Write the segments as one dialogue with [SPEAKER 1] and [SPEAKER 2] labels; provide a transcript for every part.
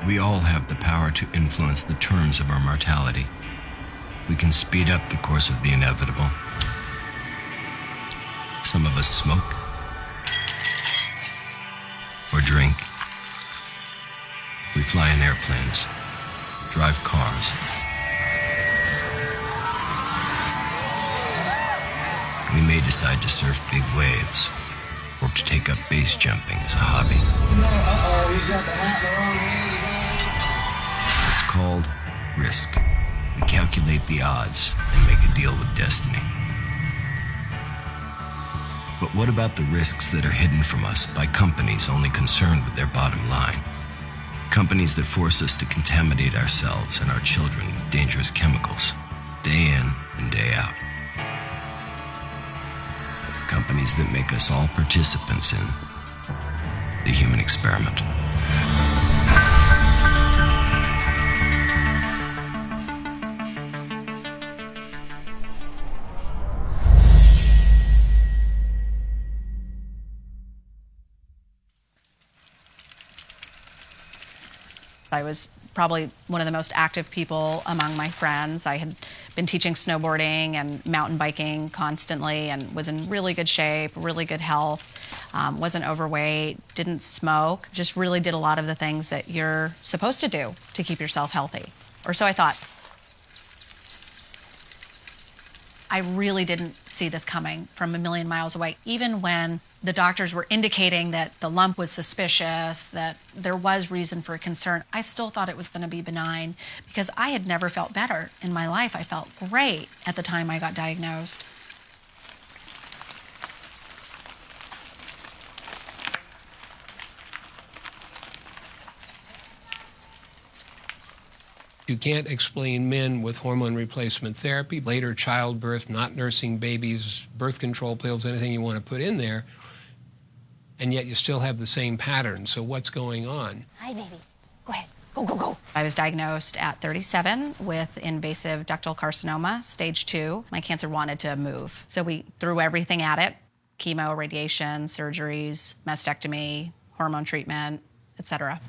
[SPEAKER 1] We all have the power to influence the terms of our mortality. We can speed up the course of the inevitable. Some of us smoke or drink. We fly in airplanes, drive cars. We may decide to surf big waves or to take up base jumping as a hobby. It's called risk. We calculate the odds and make a deal with destiny. But what about the risks that are hidden from us by companies only concerned with their bottom line? Companies that force us to contaminate ourselves and our children with dangerous chemicals, day in and day out. Companies that make us all participants in the human experiment.
[SPEAKER 2] I was probably one of the most active people among my friends. I had been teaching snowboarding and mountain biking constantly and was in really good shape, really good health, wasn't overweight, didn't smoke, just really did a lot of the things that you're supposed to do to keep yourself healthy, or so I thought. I really didn't see this coming from a million miles away. Even when the doctors were indicating that the lump was suspicious, that there was reason for concern, I still thought it was going to be benign because I had never felt better in my life. I felt great at the time I got diagnosed.
[SPEAKER 3] You can't explain men with hormone replacement therapy, later childbirth, not nursing babies, birth control pills, anything you want to put in there, and yet you still have the same pattern. So what's going on?
[SPEAKER 2] Hi, baby. Go ahead. Go, go, go. I was diagnosed at 37 with invasive ductal carcinoma, stage 2. My cancer wanted to move, so we threw everything at it: chemo, radiation, surgeries, mastectomy, hormone treatment, etc.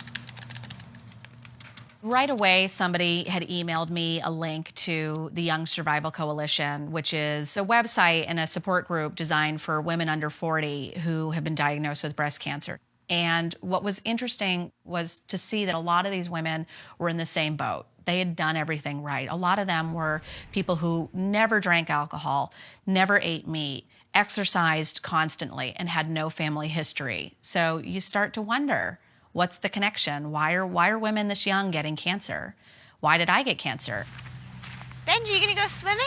[SPEAKER 2] Right away, somebody had emailed me a link to the Young Survival Coalition, which is a website and a support group designed for women under 40 who have been diagnosed with breast cancer. And what was interesting was to see that a lot of these women were in the same boat. They had done everything right. A lot of them were people who never drank alcohol, never ate meat, exercised constantly, and had no family history. So you start to wonder, what's the connection? Why are women this young getting cancer? Why did I get cancer?
[SPEAKER 4] Benji, you gonna go swimming?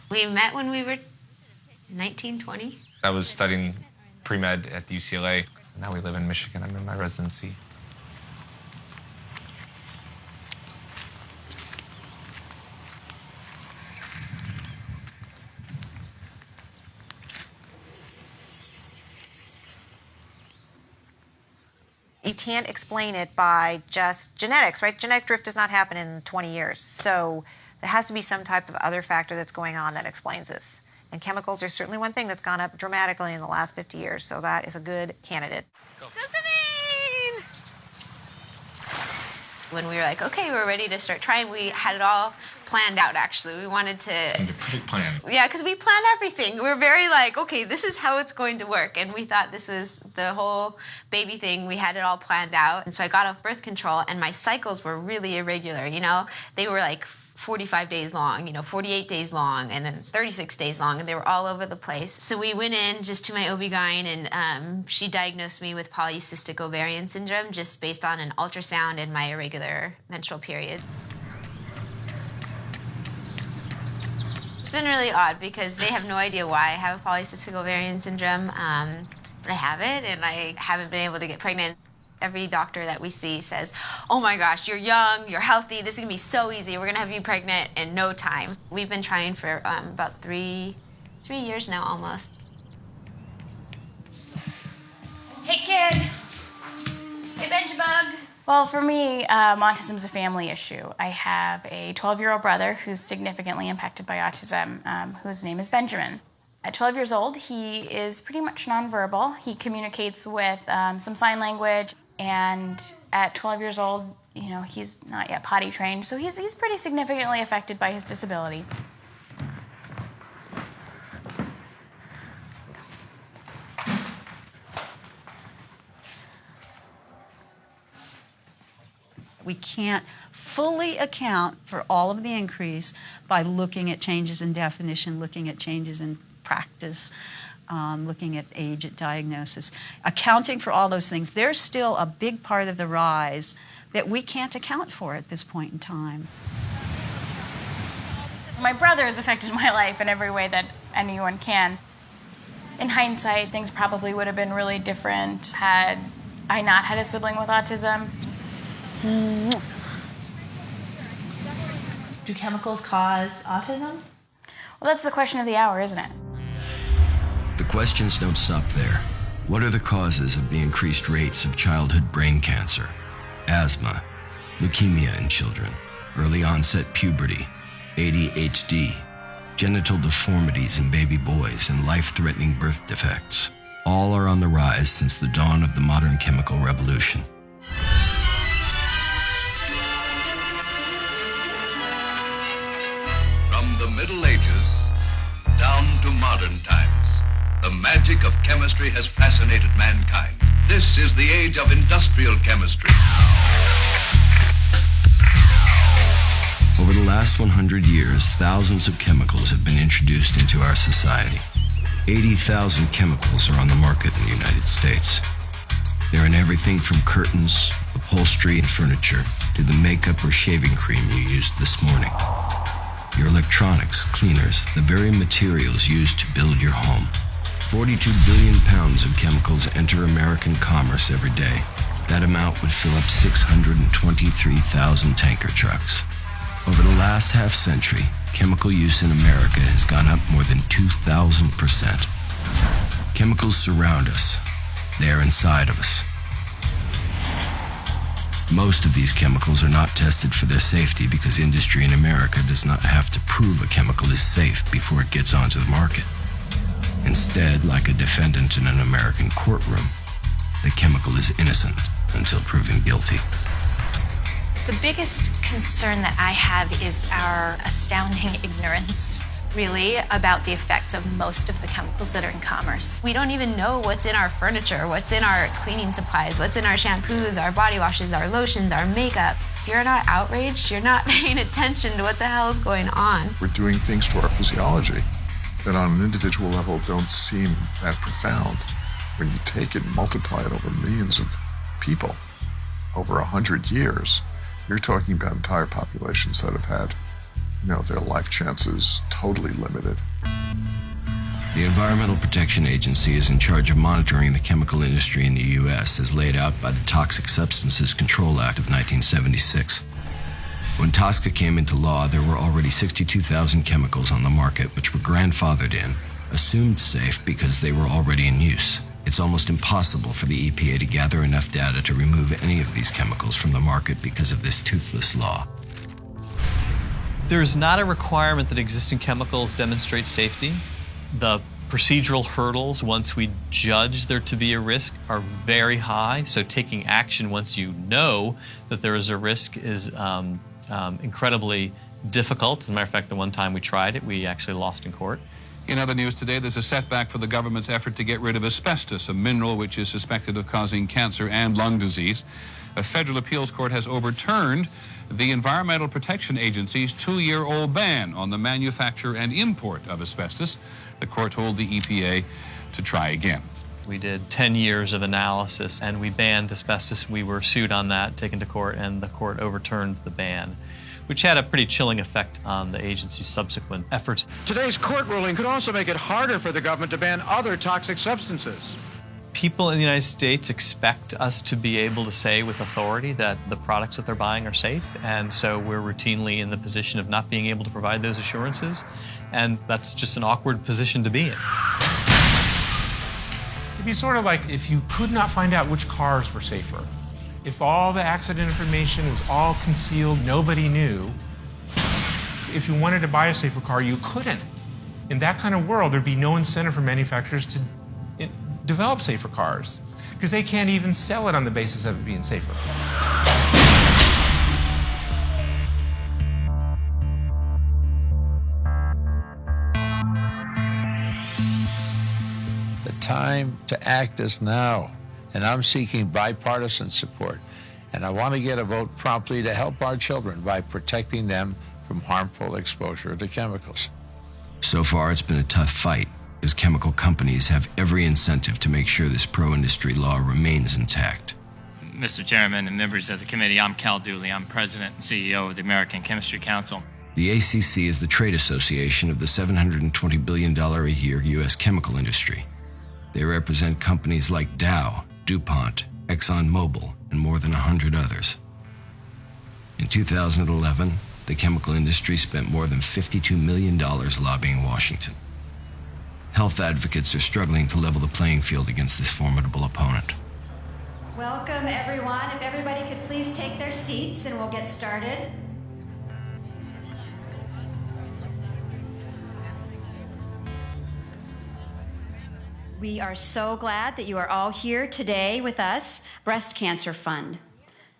[SPEAKER 4] We met when we were 19, 20.
[SPEAKER 5] I was studying pre-med at the UCLA. Now we live in Michigan. I'm in my residency.
[SPEAKER 6] You can't explain it by just genetics, right? Genetic drift does not happen in 20 years. So there has to be some type of other factor that's going on that explains this. And chemicals are certainly one thing that's gone up dramatically in the last 50 years. So that is a good candidate.
[SPEAKER 4] Go swimming! When we were like, okay, we're ready to start trying, we had it all planned out, actually. We wanted to...
[SPEAKER 5] It's the perfect plan.
[SPEAKER 4] Yeah, because we planned everything. We were very like, okay, this is how it's going to work. And we thought this was the whole baby thing. We had it all planned out. And so I got off birth control, and my cycles were really irregular, you know? They were like 45 days long, 48 days long, and then 36 days long, and they were all over the place. So we went in just to my OB-GYN, and she diagnosed me with polycystic ovarian syndrome just based on an ultrasound and my irregular menstrual period. It's been really odd because they have no idea why I have a polycystic ovarian syndrome, but I have it, and I haven't been able to get pregnant. Every doctor that we see says, oh my gosh, you're young, you're healthy, this is gonna be so easy, we're gonna have you pregnant in no time. We've been trying for about three years now, almost.
[SPEAKER 7] Hey kid, hey Benjabug. Well, for me, autism is a family issue. I have a 12-year-old brother who's significantly impacted by autism, whose name is Benjamin. At 12 years old, he is pretty much nonverbal. He communicates with some sign language. And at 12 years old, you know, he's not yet potty trained, so he's pretty significantly affected by his disability.
[SPEAKER 8] We can't fully account for all of the increase by looking at changes in definition, looking at changes in practice, looking at age at diagnosis. Accounting for all those things, there's still a big part of the rise that we can't account for at this point in time.
[SPEAKER 7] My brother has affected my life in every way that anyone can. In hindsight, things probably would have been really different had I not had a sibling with autism.
[SPEAKER 9] Do chemicals cause autism?
[SPEAKER 7] Well, that's the question of the hour, isn't it?
[SPEAKER 1] The questions don't stop there. What are the causes of the increased rates of childhood brain cancer, asthma, leukemia in children, early onset puberty, ADHD, genital deformities in baby boys, and life-threatening birth defects? All are on the rise since the dawn of the modern chemical revolution.
[SPEAKER 10] From the Middle Ages down to modern times, the magic of chemistry has fascinated mankind. This is the age of industrial chemistry.
[SPEAKER 1] Over the last 100 years, thousands of chemicals have been introduced into our society. 80,000 chemicals are on the market in the United States. They're in everything from curtains, upholstery, and furniture to the makeup or shaving cream you used this morning. Your electronics, cleaners, the very materials used to build your home. 42 billion pounds of chemicals enter American commerce every day. That amount would fill up 623,000 tanker trucks. Over the last half-century, chemical use in America has gone up more than 2,000%. Chemicals surround us. They are inside of us. Most of these chemicals are not tested for their safety because industry in America does not have to prove a chemical is safe before it gets onto the market. Instead, like a defendant in an American courtroom, the chemical is innocent until proven guilty.
[SPEAKER 11] The biggest concern that I have is our astounding ignorance, really, about the effects of most of the chemicals that are in commerce.
[SPEAKER 4] We don't even know what's in our furniture, what's in our cleaning supplies, what's in our shampoos, our body washes, our lotions, our makeup. If you're not outraged, you're not paying attention to what the hell is going on.
[SPEAKER 12] We're doing things to our physiology that on an individual level don't seem that profound. When you take it and multiply it over millions of people over 100 years, you're talking about entire populations that have had, their life chances totally limited.
[SPEAKER 1] The Environmental Protection Agency is in charge of monitoring the chemical industry in the U.S. as laid out by the Toxic Substances Control Act of 1976. When TSCA came into law, there were already 62,000 chemicals on the market which were grandfathered in, assumed safe because they were already in use. It's almost impossible for the EPA to gather enough data to remove any of these chemicals from the market because of this toothless law.
[SPEAKER 13] There's not a requirement that existing chemicals demonstrate safety. The procedural hurdles, once we judge there to be a risk, are very high. So taking action once you know that there is a risk is incredibly difficult. As a matter of fact, the one time we tried it, we actually lost in court.
[SPEAKER 14] In other news today, there's a setback for the government's effort to get rid of asbestos, a mineral which is suspected of causing cancer and lung disease. A federal appeals court has overturned the Environmental Protection Agency's 2-year-old ban on the manufacture and import of asbestos. The court told the EPA to try again.
[SPEAKER 13] We did 10 years of analysis and we banned asbestos. We were sued on that, taken to court, and the court overturned the ban, which had a pretty chilling effect on the agency's subsequent efforts.
[SPEAKER 15] Today's court ruling could also make it harder for the government to ban other toxic substances.
[SPEAKER 13] People in the United States expect us to be able to say with authority that the products that they're buying are safe, and so we're routinely in the position of not being able to provide those assurances, and that's just an awkward position to be in.
[SPEAKER 16] It'd be sort of like if you could not find out which cars were safer. If all the accident information was all concealed, nobody knew. If you wanted to buy a safer car, you couldn't. In that kind of world, there'd be no incentive for manufacturers to develop safer cars. because they can't even sell it on the basis of it being safer.
[SPEAKER 17] The time to act is now, and I'm seeking bipartisan support. And I want to get a vote promptly to help our children by protecting them from harmful exposure to chemicals.
[SPEAKER 1] So far, it's been a tough fight, as chemical companies have every incentive to make sure this pro-industry law remains intact.
[SPEAKER 18] Mr. Chairman and members of the committee, I'm Cal Dooley. I'm President and CEO of the American Chemistry Council.
[SPEAKER 1] The ACC is the trade association of the $720 billion a year U.S. chemical industry. They represent companies like Dow, DuPont, ExxonMobil, and more than 100 others. In 2011, the chemical industry spent more than $52 million lobbying Washington. Health advocates are struggling to level the playing field against this formidable opponent.
[SPEAKER 19] Welcome, everyone. If everybody could please take their seats and we'll get started. We are so glad that you are all here today with us. Breast Cancer Fund,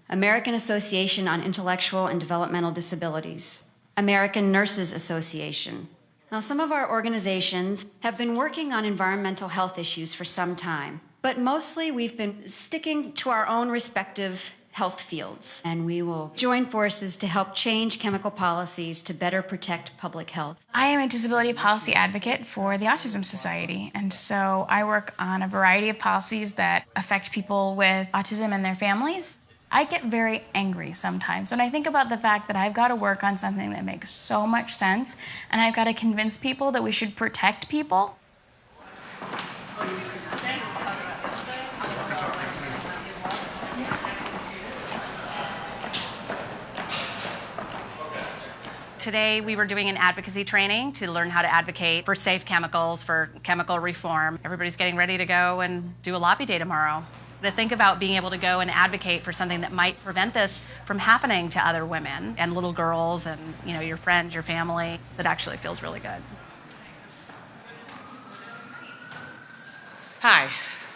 [SPEAKER 19] American Association on Intellectual and Developmental Disabilities, American Nurses Association. Now, some of our organizations have been working on environmental health issues for some time, but mostly we've been sticking to our own respective health fields, and we will join forces to help change chemical policies to better protect public health.
[SPEAKER 7] I am a disability policy advocate for the Autism Society, and so I work on a variety of policies that affect people with autism and their families. I get very angry sometimes when I think about the fact that I've got to work on something that makes so much sense, and I've got to convince people that we should protect people.
[SPEAKER 2] Today we were doing an advocacy training to learn how to advocate for safe chemicals, for chemical reform. Everybody's getting ready to go and do a lobby day tomorrow. To think about being able to go and advocate for something that might prevent this from happening to other women and little girls and, you know, your friends, your family, that actually feels really good.
[SPEAKER 20] Hi.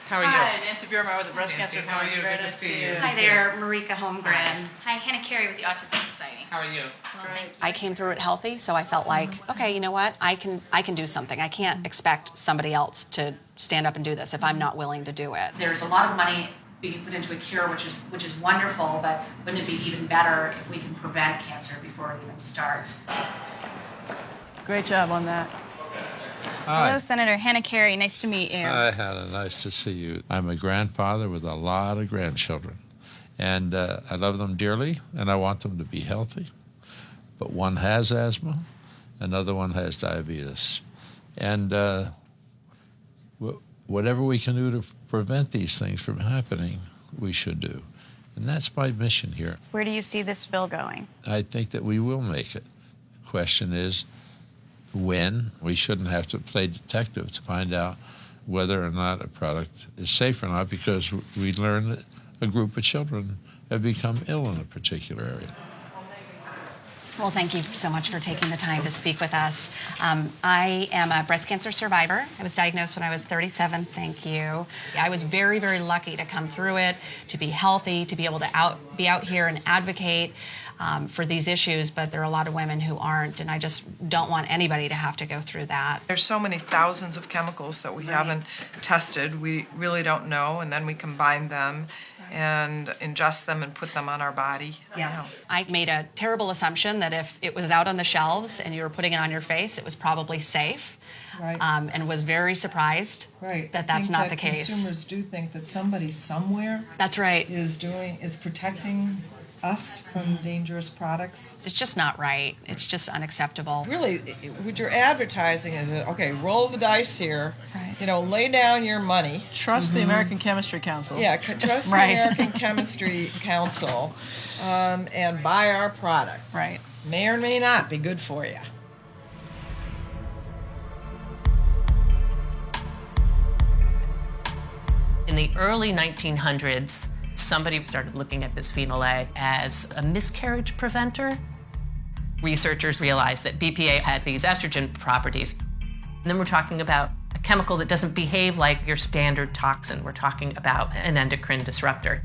[SPEAKER 20] How are you?
[SPEAKER 21] Hi, Nancy Biermeyer with the Breast Cancer Fund.
[SPEAKER 20] How are you?
[SPEAKER 21] Very
[SPEAKER 20] Good
[SPEAKER 21] nice
[SPEAKER 20] to see you.
[SPEAKER 21] Hi there, Marika Holmgren.
[SPEAKER 7] Hi, Hannah Carey with the Autism Society.
[SPEAKER 20] How are you?
[SPEAKER 2] I came through it healthy, so I felt like, okay, you know what? I can do something. I can't expect somebody else to stand up and do this if I'm not willing to do it. There's a lot of money being put into a cure, which is wonderful, but wouldn't it be even better if we can prevent cancer before it even starts?
[SPEAKER 21] Great job on that.
[SPEAKER 7] Hello,
[SPEAKER 17] Hi.
[SPEAKER 7] Senator Hannah Carey. Nice to meet you.
[SPEAKER 17] Hi, Hannah. Nice to see you. I'm a grandfather with a lot of grandchildren, and I love them dearly, and I want them to be healthy. But one has asthma, another one has diabetes. And whatever we can do to prevent these things from happening, we should do. And that's my mission here.
[SPEAKER 7] Where do you see this bill going?
[SPEAKER 17] I think that we will make it. The question is when. We shouldn't have to play detective to find out whether or not a product is safe or not, because we learn that a group of children have become ill in a particular area.
[SPEAKER 2] Well, thank you so much for taking the time to speak with us. I am a breast cancer survivor. I was diagnosed when I was 37, thank you. I was very, very lucky to come through it, to be healthy, to be able to be out here and advocate for these issues, but there are a lot of women who aren't, and I just don't want anybody to have to go through that.
[SPEAKER 22] There's so many thousands of chemicals that we haven't tested. We really don't know, and then we combine them and ingest them and put them on our body.
[SPEAKER 2] Yes. I made a terrible assumption that if it was out on the shelves and you were putting it on your face, it was probably safe.
[SPEAKER 23] Right.
[SPEAKER 2] And was very surprised that that's not the case.
[SPEAKER 23] Consumers do think that somebody somewhere
[SPEAKER 2] that's right
[SPEAKER 23] is protecting us from dangerous products.
[SPEAKER 2] It's just not right. It's just unacceptable.
[SPEAKER 23] Really, what you're advertising is, okay, roll the dice here. Right. You know, lay down your money.
[SPEAKER 21] Trust the American Chemistry Council.
[SPEAKER 23] Yeah, trust the American Chemistry Council and buy our product.
[SPEAKER 21] Right.
[SPEAKER 23] May or may not be good for you.
[SPEAKER 20] In the early 1900s, somebody started looking at bisphenol A as a miscarriage preventer. Researchers realized that BPA had these estrogen properties. And then we're talking about a chemical that doesn't behave like your standard toxin. We're talking about an endocrine disruptor.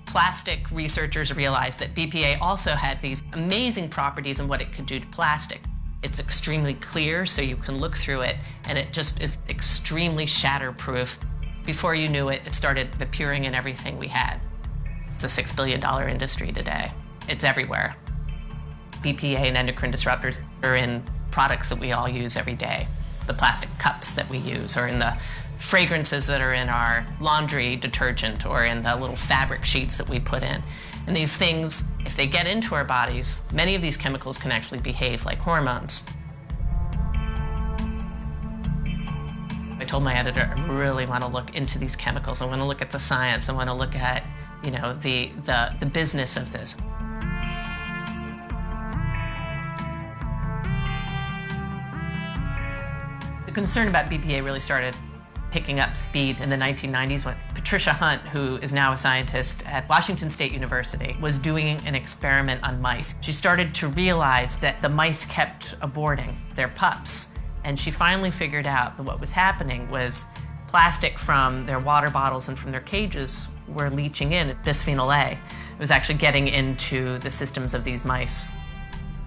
[SPEAKER 20] Plastic researchers realized that BPA also had these amazing properties in what it could do to plastic. It's extremely clear, so you can look through it, and it just is extremely shatterproof. Before you knew it, it started appearing in everything we had. It's a $6 billion industry today. It's everywhere. BPA and endocrine disruptors are in products that we all use every day. The plastic cups that we use, or in the fragrances that are in our laundry detergent, or in the little fabric sheets that we put in. And these things, if they get into our bodies, many of these chemicals can actually behave like hormones. I told my editor, I really want to look into these chemicals. I want to look at the science. I want to look at, you know, the business of this. The concern about BPA really started picking up speed in the 1990s when Patricia Hunt, who is now a scientist at Washington State University, was doing an experiment on mice. She started to realize that the mice kept aborting their pups, and she finally figured out that what was happening was plastic from their water bottles and from their cages were leaching in bisphenol A. It was actually getting into the systems of these mice.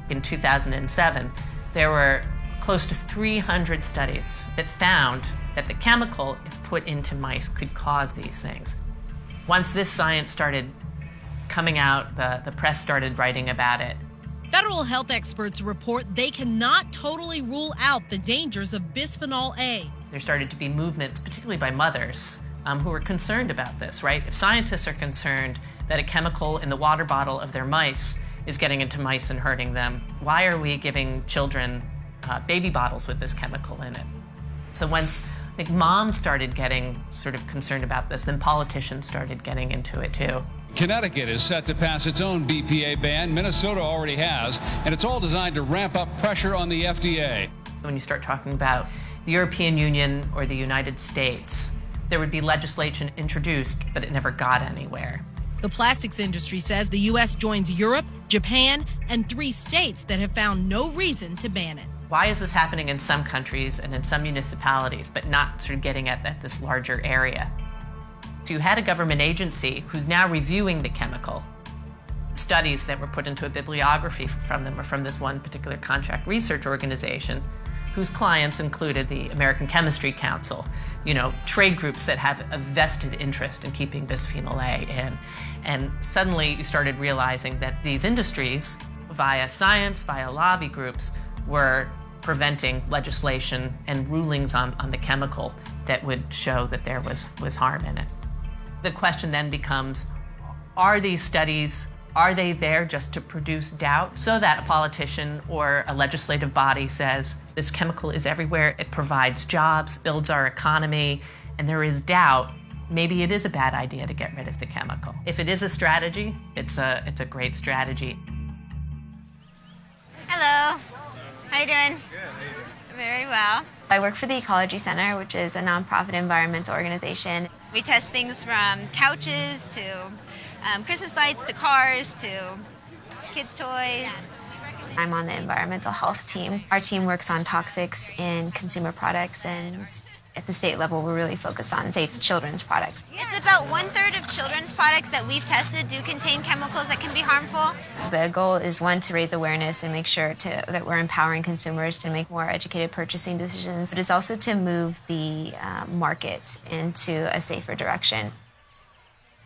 [SPEAKER 20] In 2007, there were close to 300 studies that found that the chemical, if put into mice, could cause these things. Once this science started coming out, the press started writing about it.
[SPEAKER 3] Federal health experts report they cannot totally rule out the dangers of bisphenol A.
[SPEAKER 20] There started to be movements, particularly by mothers, who were concerned about this, right? If scientists are concerned that a chemical in the water bottle of their mice is getting into mice and hurting them, why are we giving children baby bottles with this chemical in it? So once I think moms started getting sort of concerned about this, then politicians started getting into it too.
[SPEAKER 5] Connecticut is set to pass its own BPA ban. Minnesota already has, and it's all designed to ramp up pressure on the FDA.
[SPEAKER 20] When you start talking about the European Union or the United States, there would be legislation introduced, but it never got anywhere.
[SPEAKER 3] The plastics industry says the U.S. joins Europe, Japan, and 3 states that have found no reason to ban it.
[SPEAKER 20] Why is this happening in some countries and in some municipalities, but not sort of getting at this larger area? So you had a government agency who's now reviewing the chemical. Studies that were put into a bibliography from them or from this one particular contract research organization, whose clients included the American Chemistry Council, you know, trade groups that have a vested interest in keeping bisphenol A in. And suddenly you started realizing that these industries, via science, via lobby groups, were preventing legislation and rulings on the chemical that would show that there was harm in it. The question then becomes, are these studies, are they there just to produce doubt so that a politician or a legislative body says, this chemical is everywhere, it provides jobs, builds our economy, and there is doubt, maybe it is a bad idea to get rid of the chemical. If it is a strategy, it's a great strategy.
[SPEAKER 4] Hello. How you doing? Good. How you doing? Very well. I work for the Ecology Center, which is a nonprofit environmental organization. We test things from couches to Christmas lights to cars to kids' toys. I'm on the environmental health team. Our team works on toxics in consumer products, and at the state level, we're really focused on safe children's products. It's about 1/3 of children's products that we've tested do contain chemicals that can be harmful. The goal is, one, to raise awareness and make sure that we're empowering consumers to make more educated purchasing decisions, but it's also to move the market into a safer direction.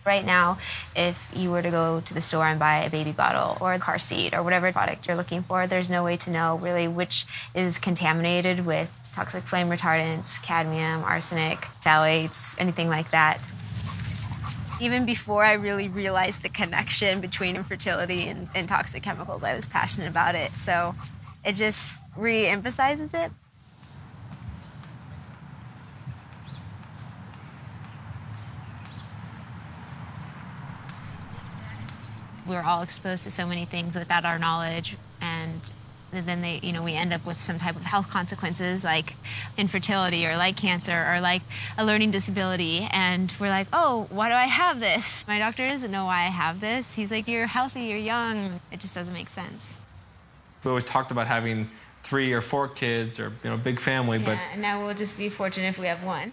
[SPEAKER 4] Right now, if you were to go to the store and buy a baby bottle or a car seat or whatever product you're looking for, there's no way to know really which is contaminated with toxic flame retardants, cadmium, arsenic, phthalates, anything like that. Even before I really realized the connection between infertility and toxic chemicals, I was passionate about it. So it just re-emphasizes it. We're all exposed to so many things without our knowledge, and then we end up with some type of health consequences like infertility or like cancer or like a learning disability, and we're like, oh, why do I have this? My doctor doesn't know why I have this. He's like, you're healthy, you're young. It just doesn't make sense.
[SPEAKER 6] We always talked about having 3 or 4 kids or, you know, big family, but
[SPEAKER 4] and now we'll just be fortunate if we have one.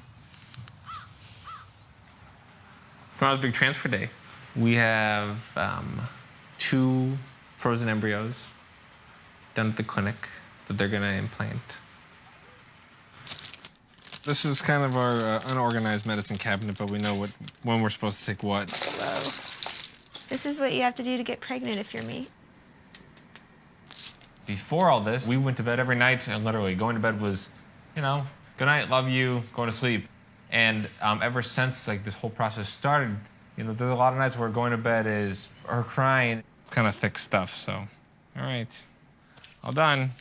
[SPEAKER 6] tomorrow's big transfer day. We have 2 frozen embryos done at the clinic that they're going to implant. This is kind of our unorganized medicine cabinet, but we know when we're supposed to take what.
[SPEAKER 4] Hello. This is what you have to do to get pregnant if you're me.
[SPEAKER 6] Before all this, we went to bed every night, and literally going to bed was, you know, good night, love you, going to sleep. And ever since like this whole process started, you know, there's a lot of nights where going to bed is her crying. Kind of thick stuff, so. All right, all done.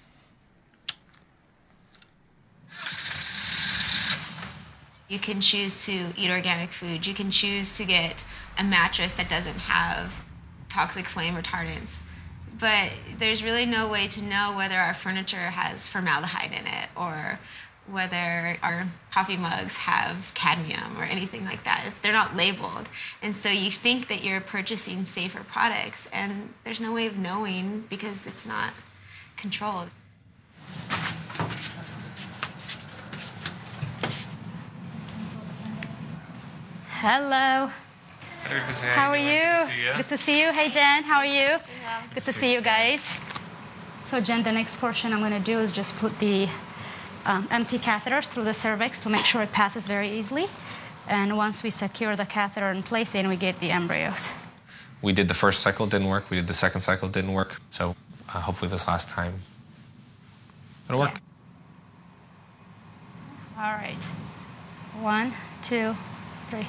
[SPEAKER 4] You can choose to eat organic food. You can choose to get a mattress that doesn't have toxic flame retardants. But there's really no way to know whether our furniture has formaldehyde in it or whether our coffee mugs have cadmium or anything like that. They're not labeled. And so you think that you're purchasing safer products, and there's no way of knowing because it's not controlled.
[SPEAKER 8] Hello. How are you? Good to see you. Hey, Jen. How are you? Good to see you guys. So, Jen, the next portion I'm going to do is just put the empty catheter through the cervix to make sure it passes very easily. And once we secure the catheter in place, then we get the embryos.
[SPEAKER 6] We did the first cycle, didn't work. We did the second cycle, didn't work. So hopefully this last time it'll work.
[SPEAKER 8] All right. 1, 2, 3.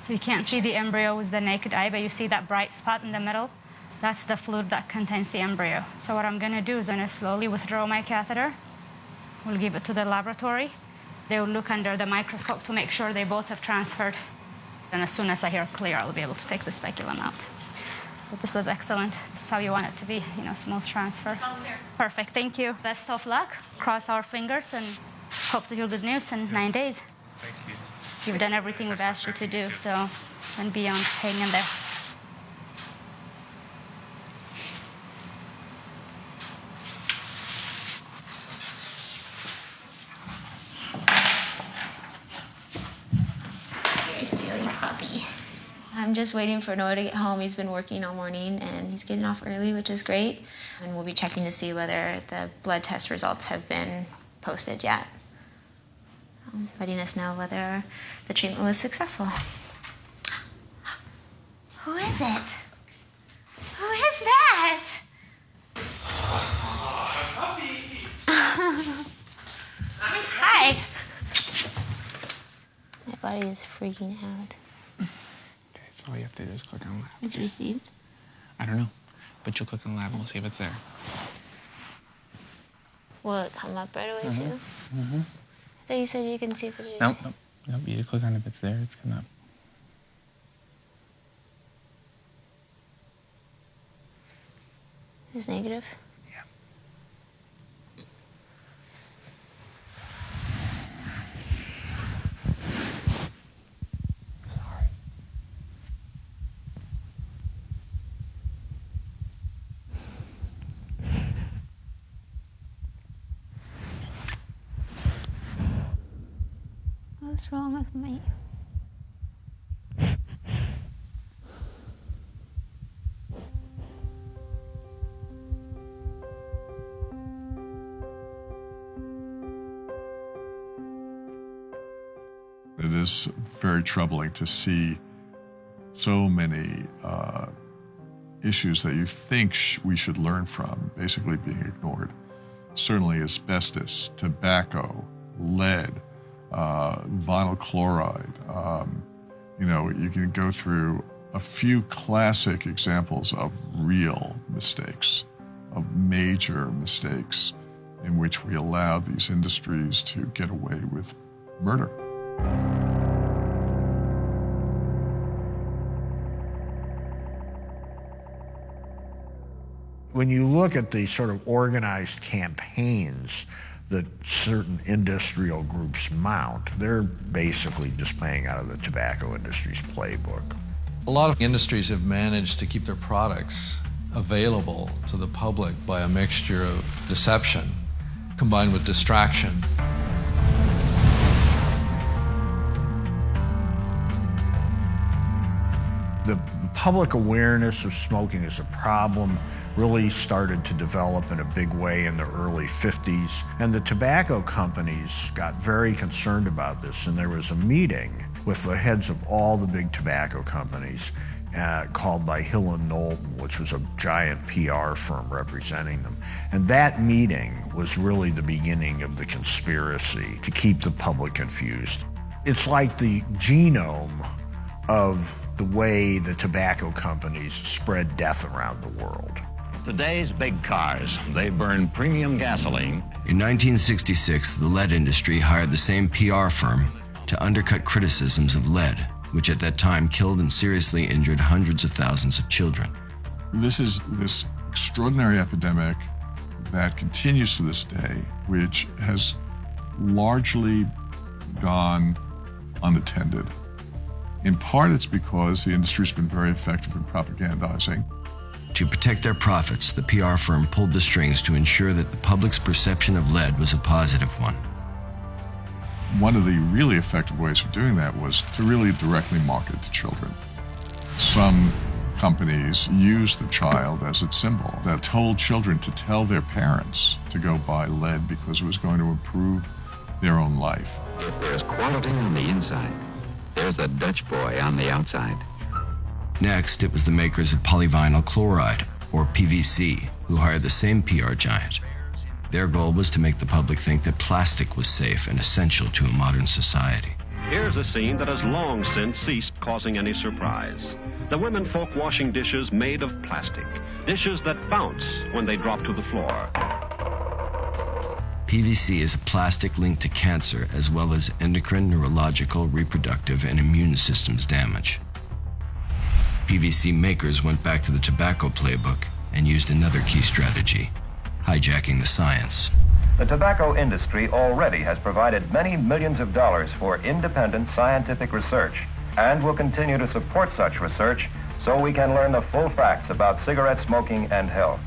[SPEAKER 8] So you can't see the embryo with the naked eye, but you see that bright spot in the middle? That's the fluid that contains the embryo. So what I'm going to do is I'm going to slowly withdraw my catheter. We'll give it to the laboratory. They will look under the microscope to make sure they both have transferred. And as soon as I hear clear, I'll be able to take the speculum out. But this was excellent. This is how you want it to be, you know, smooth transfer. Perfect, thank you. Best of luck. Cross our fingers and hope to hear good news in 9 days.
[SPEAKER 6] Thank you.
[SPEAKER 8] You've done everything we've asked you to do, so and beyond, hang in there.
[SPEAKER 4] You're a silly puppy. I'm just waiting for Noah to get home. He's been working all morning, and he's getting off early, which is great. And we'll be checking to see whether the blood test results have been posted yet. Letting us know whether the treatment was successful. Who is it? Who is that? Hi. My body is freaking out.
[SPEAKER 9] Okay, so all you have to do is click on lab.
[SPEAKER 4] Is it received?
[SPEAKER 9] I don't know, but you'll click on lab and we'll see if it's there.
[SPEAKER 4] Will it come up right away too?
[SPEAKER 9] Mm-hmm.
[SPEAKER 4] I thought you said you can see if it's received.
[SPEAKER 9] Nope. You just click on it. If it's there, it's coming up.
[SPEAKER 4] It's negative?
[SPEAKER 9] Yeah.
[SPEAKER 4] What's wrong with me?
[SPEAKER 12] It is very troubling to see so many issues that you think we should learn from basically being ignored. Certainly asbestos, tobacco, lead, vinyl chloride. You know, you can go through a few classic examples of real mistakes, of major mistakes in which we allow these industries to get away with murder.
[SPEAKER 24] When you look at the sort of organized campaigns that certain industrial groups mount, they're basically just playing out of the tobacco industry's playbook.
[SPEAKER 25] A lot of industries have managed to keep their products
[SPEAKER 10] available to the public by a mixture of deception combined with distraction.
[SPEAKER 24] The public awareness of smoking as a problem really started to develop in a big way in the early 50s, and the tobacco companies got very concerned about this, and there was a meeting with the heads of all the big tobacco companies called by Hill and Knowlton, which was a giant PR firm representing them. And that meeting was really the beginning of the conspiracy to keep the public confused. It's like the genome of the way the tobacco companies spread death around the world.
[SPEAKER 11] Today's big cars, they burn premium gasoline.
[SPEAKER 1] In 1966, the lead industry hired the same PR firm to undercut criticisms of lead, which at that time killed and seriously injured hundreds of thousands of children.
[SPEAKER 12] This is this extraordinary epidemic that continues to this day, which has largely gone unattended. In part, it's because the industry's been very effective in propagandizing.
[SPEAKER 1] To protect their profits, the PR firm pulled the strings to ensure that the public's perception of lead was a positive one.
[SPEAKER 12] One of the really effective ways of doing that was to really directly market to children. Some companies used the child as its symbol, that told children to tell their parents to go buy lead because it was going to improve their own life.
[SPEAKER 11] If there's quality on the inside, there's a Dutch boy on the outside.
[SPEAKER 1] Next, it was the makers of polyvinyl chloride, or PVC, who hired the same PR giant. Their goal was to make the public think that plastic was safe and essential to a modern society.
[SPEAKER 14] Here's a scene that has long since ceased causing any surprise. The women folk washing dishes made of plastic, dishes that bounce when they drop to the floor.
[SPEAKER 1] PVC is a plastic linked to cancer as well as endocrine, neurological, reproductive, and immune systems damage. PVC makers went back to the tobacco playbook and used another key strategy: hijacking the science.
[SPEAKER 15] The tobacco industry already has provided many millions of dollars for independent scientific research and will continue to support such research so we can learn the full facts about cigarette smoking and health.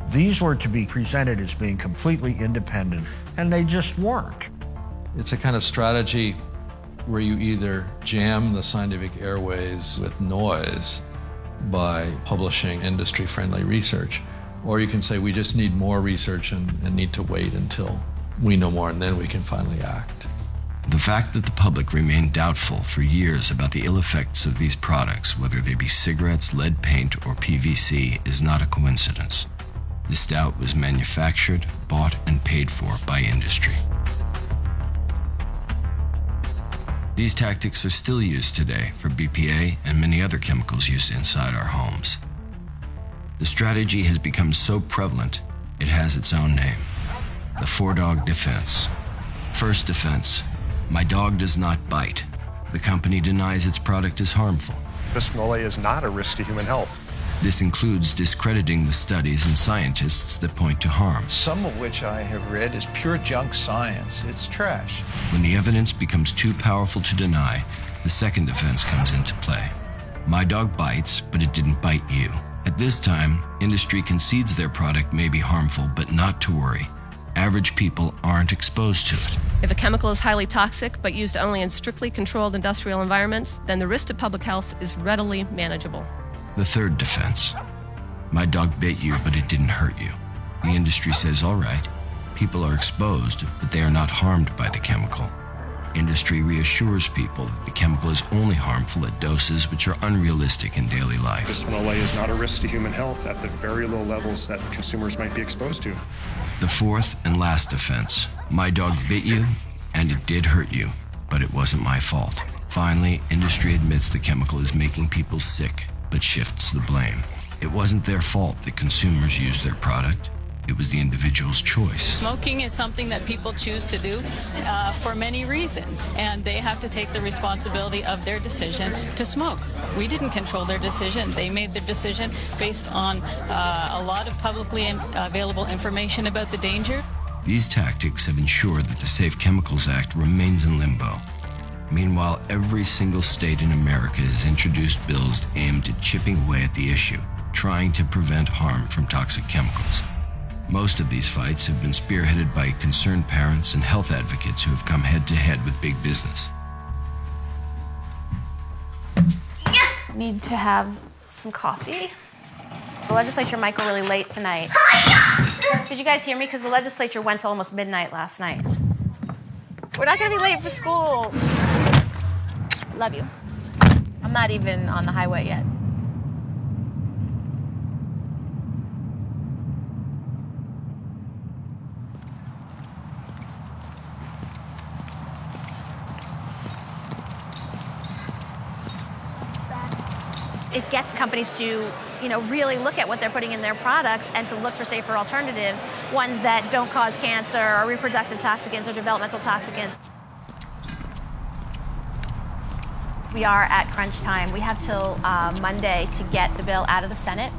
[SPEAKER 24] These were to be presented as being completely independent, and they just weren't.
[SPEAKER 10] It's a kind of strategy where you either jam the scientific airways with noise by publishing industry-friendly research, or you can say we just need more research and need to wait until we know more, and then we can finally act.
[SPEAKER 1] The fact that the public remained doubtful for years about the ill effects of these products, whether they be cigarettes, lead paint, or PVC, is not a coincidence. This doubt was manufactured, bought, and paid for by industry. These tactics are still used today for BPA and many other chemicals used inside our homes. The strategy has become so prevalent, it has its own name: the four-dog defense. First defense: my dog does not bite. The company denies its product is harmful.
[SPEAKER 25] Bisphenol A is not a risk to human health.
[SPEAKER 1] This includes discrediting the studies and scientists that point to harm.
[SPEAKER 26] Some of which I have read is pure junk science. It's trash.
[SPEAKER 1] When the evidence becomes too powerful to deny, the second defense comes into play. My dog bites, but it didn't bite you. At this time, industry concedes their product may be harmful, but not to worry. Average people aren't exposed to it.
[SPEAKER 27] If a chemical is highly toxic but used only in strictly controlled industrial environments, then the risk to public health is readily manageable.
[SPEAKER 1] The third defense: my dog bit you, but it didn't hurt you. The industry says, all right, people are exposed, but they are not harmed by the chemical. Industry reassures people that the chemical is only harmful at doses which are unrealistic in daily life.
[SPEAKER 25] Bisphenol A is not a risk to human health at the very low levels that consumers might be exposed to.
[SPEAKER 1] The fourth and last defense: my dog bit you, and it did hurt you, but it wasn't my fault. Finally, industry admits the chemical is making people sick, but shifts the blame. It wasn't their fault that consumers used their product. It was the individual's choice.
[SPEAKER 28] Smoking is something that people choose to do for many reasons, and they have to take the responsibility of their decision to smoke. We didn't control their decision. They made their decision based on a lot of publicly available information about the danger.
[SPEAKER 1] These tactics have ensured that the Safe Chemicals Act remains in limbo. Meanwhile, every single state in America has introduced bills aimed at chipping away at the issue, trying to prevent harm from toxic chemicals. Most of these fights have been spearheaded by concerned parents and health advocates who have come head-to-head with big business.
[SPEAKER 2] Need to have some coffee. The legislature might go really late tonight. Did you guys hear me? Because the legislature went till almost midnight last night. We're not going to be late for school. Love you. I'm not even on the highway yet. It gets companies to, really look at what they're putting in their products and to look for safer alternatives, ones that don't cause cancer or reproductive toxicants or developmental toxicants. We are at crunch time. We have till Monday to get the bill out of the Senate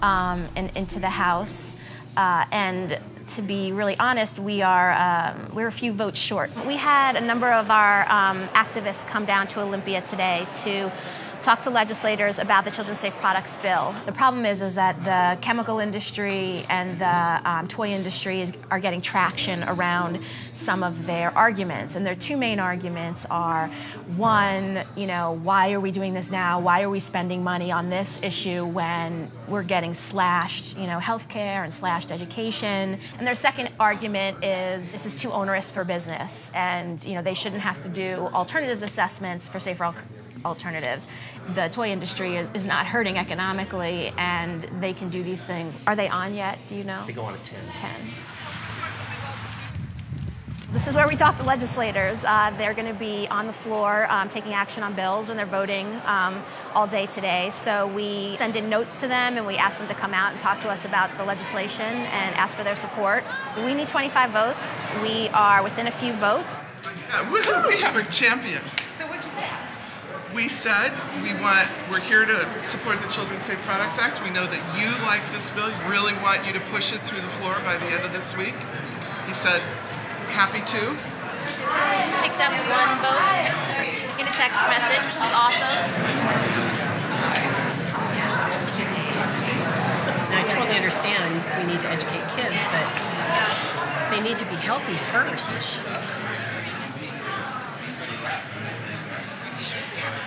[SPEAKER 2] and into the House. And to be really honest, we're a few votes short. We had a number of our activists come down to Olympia today to talk to legislators about the Children's Safe Products Bill. The problem is that the chemical industry and the toy industry are getting traction around some of their arguments. And their two main arguments are, one, why are we doing this now? Why are we spending money on this issue when we're getting slashed, healthcare and slashed education? And their second argument is this is too onerous for business, and they shouldn't have to do alternatives assessments for safer alternatives. The toy industry is not hurting economically, and they can do these things. Are they on yet? Do you know?
[SPEAKER 7] They go on at 10.
[SPEAKER 2] 10. This is where we talk to legislators. They're going to be on the floor taking action on bills when they're voting all day today. So we send in notes to them, and we ask them to come out and talk to us about the legislation and ask for their support. We need 25 votes. We are within a few votes.
[SPEAKER 13] We have a champion.
[SPEAKER 2] So what'd you say?
[SPEAKER 13] We said we're here to support the Children's Safe Products Act. We know that you like this bill, really want you to push it through the floor by the end of this week. He said, happy to.
[SPEAKER 2] Just picked up one vote in a text message, which was awesome.
[SPEAKER 16] Now, I totally understand we need to educate kids, but they need to be healthy first.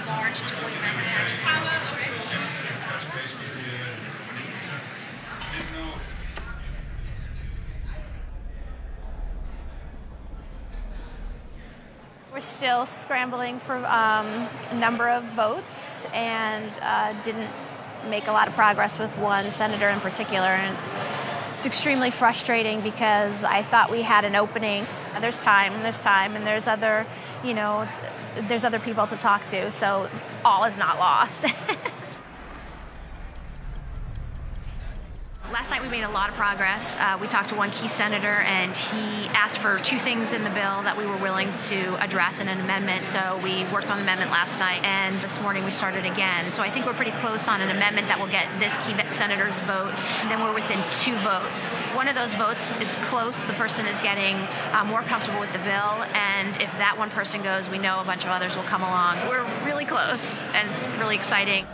[SPEAKER 2] Large toy manufacturing district. We're still scrambling for a number of votes, and didn't make a lot of progress with one senator in particular. And it's extremely frustrating because I thought we had an opening. There's time, and there's other, there's other people to talk to, so all is not lost. Last night we made a lot of progress. We talked to one key senator, and he asked for two things in the bill that we were willing to address in an amendment. So we worked on the amendment last night, and this morning we started again. So I think we're pretty close on an amendment that will get this key senator's vote, and then we're within 2 votes. One of those votes is close. The person is getting more comfortable with the bill, and if that one person goes, we know a bunch of others will come along. We're really close, and it's really exciting.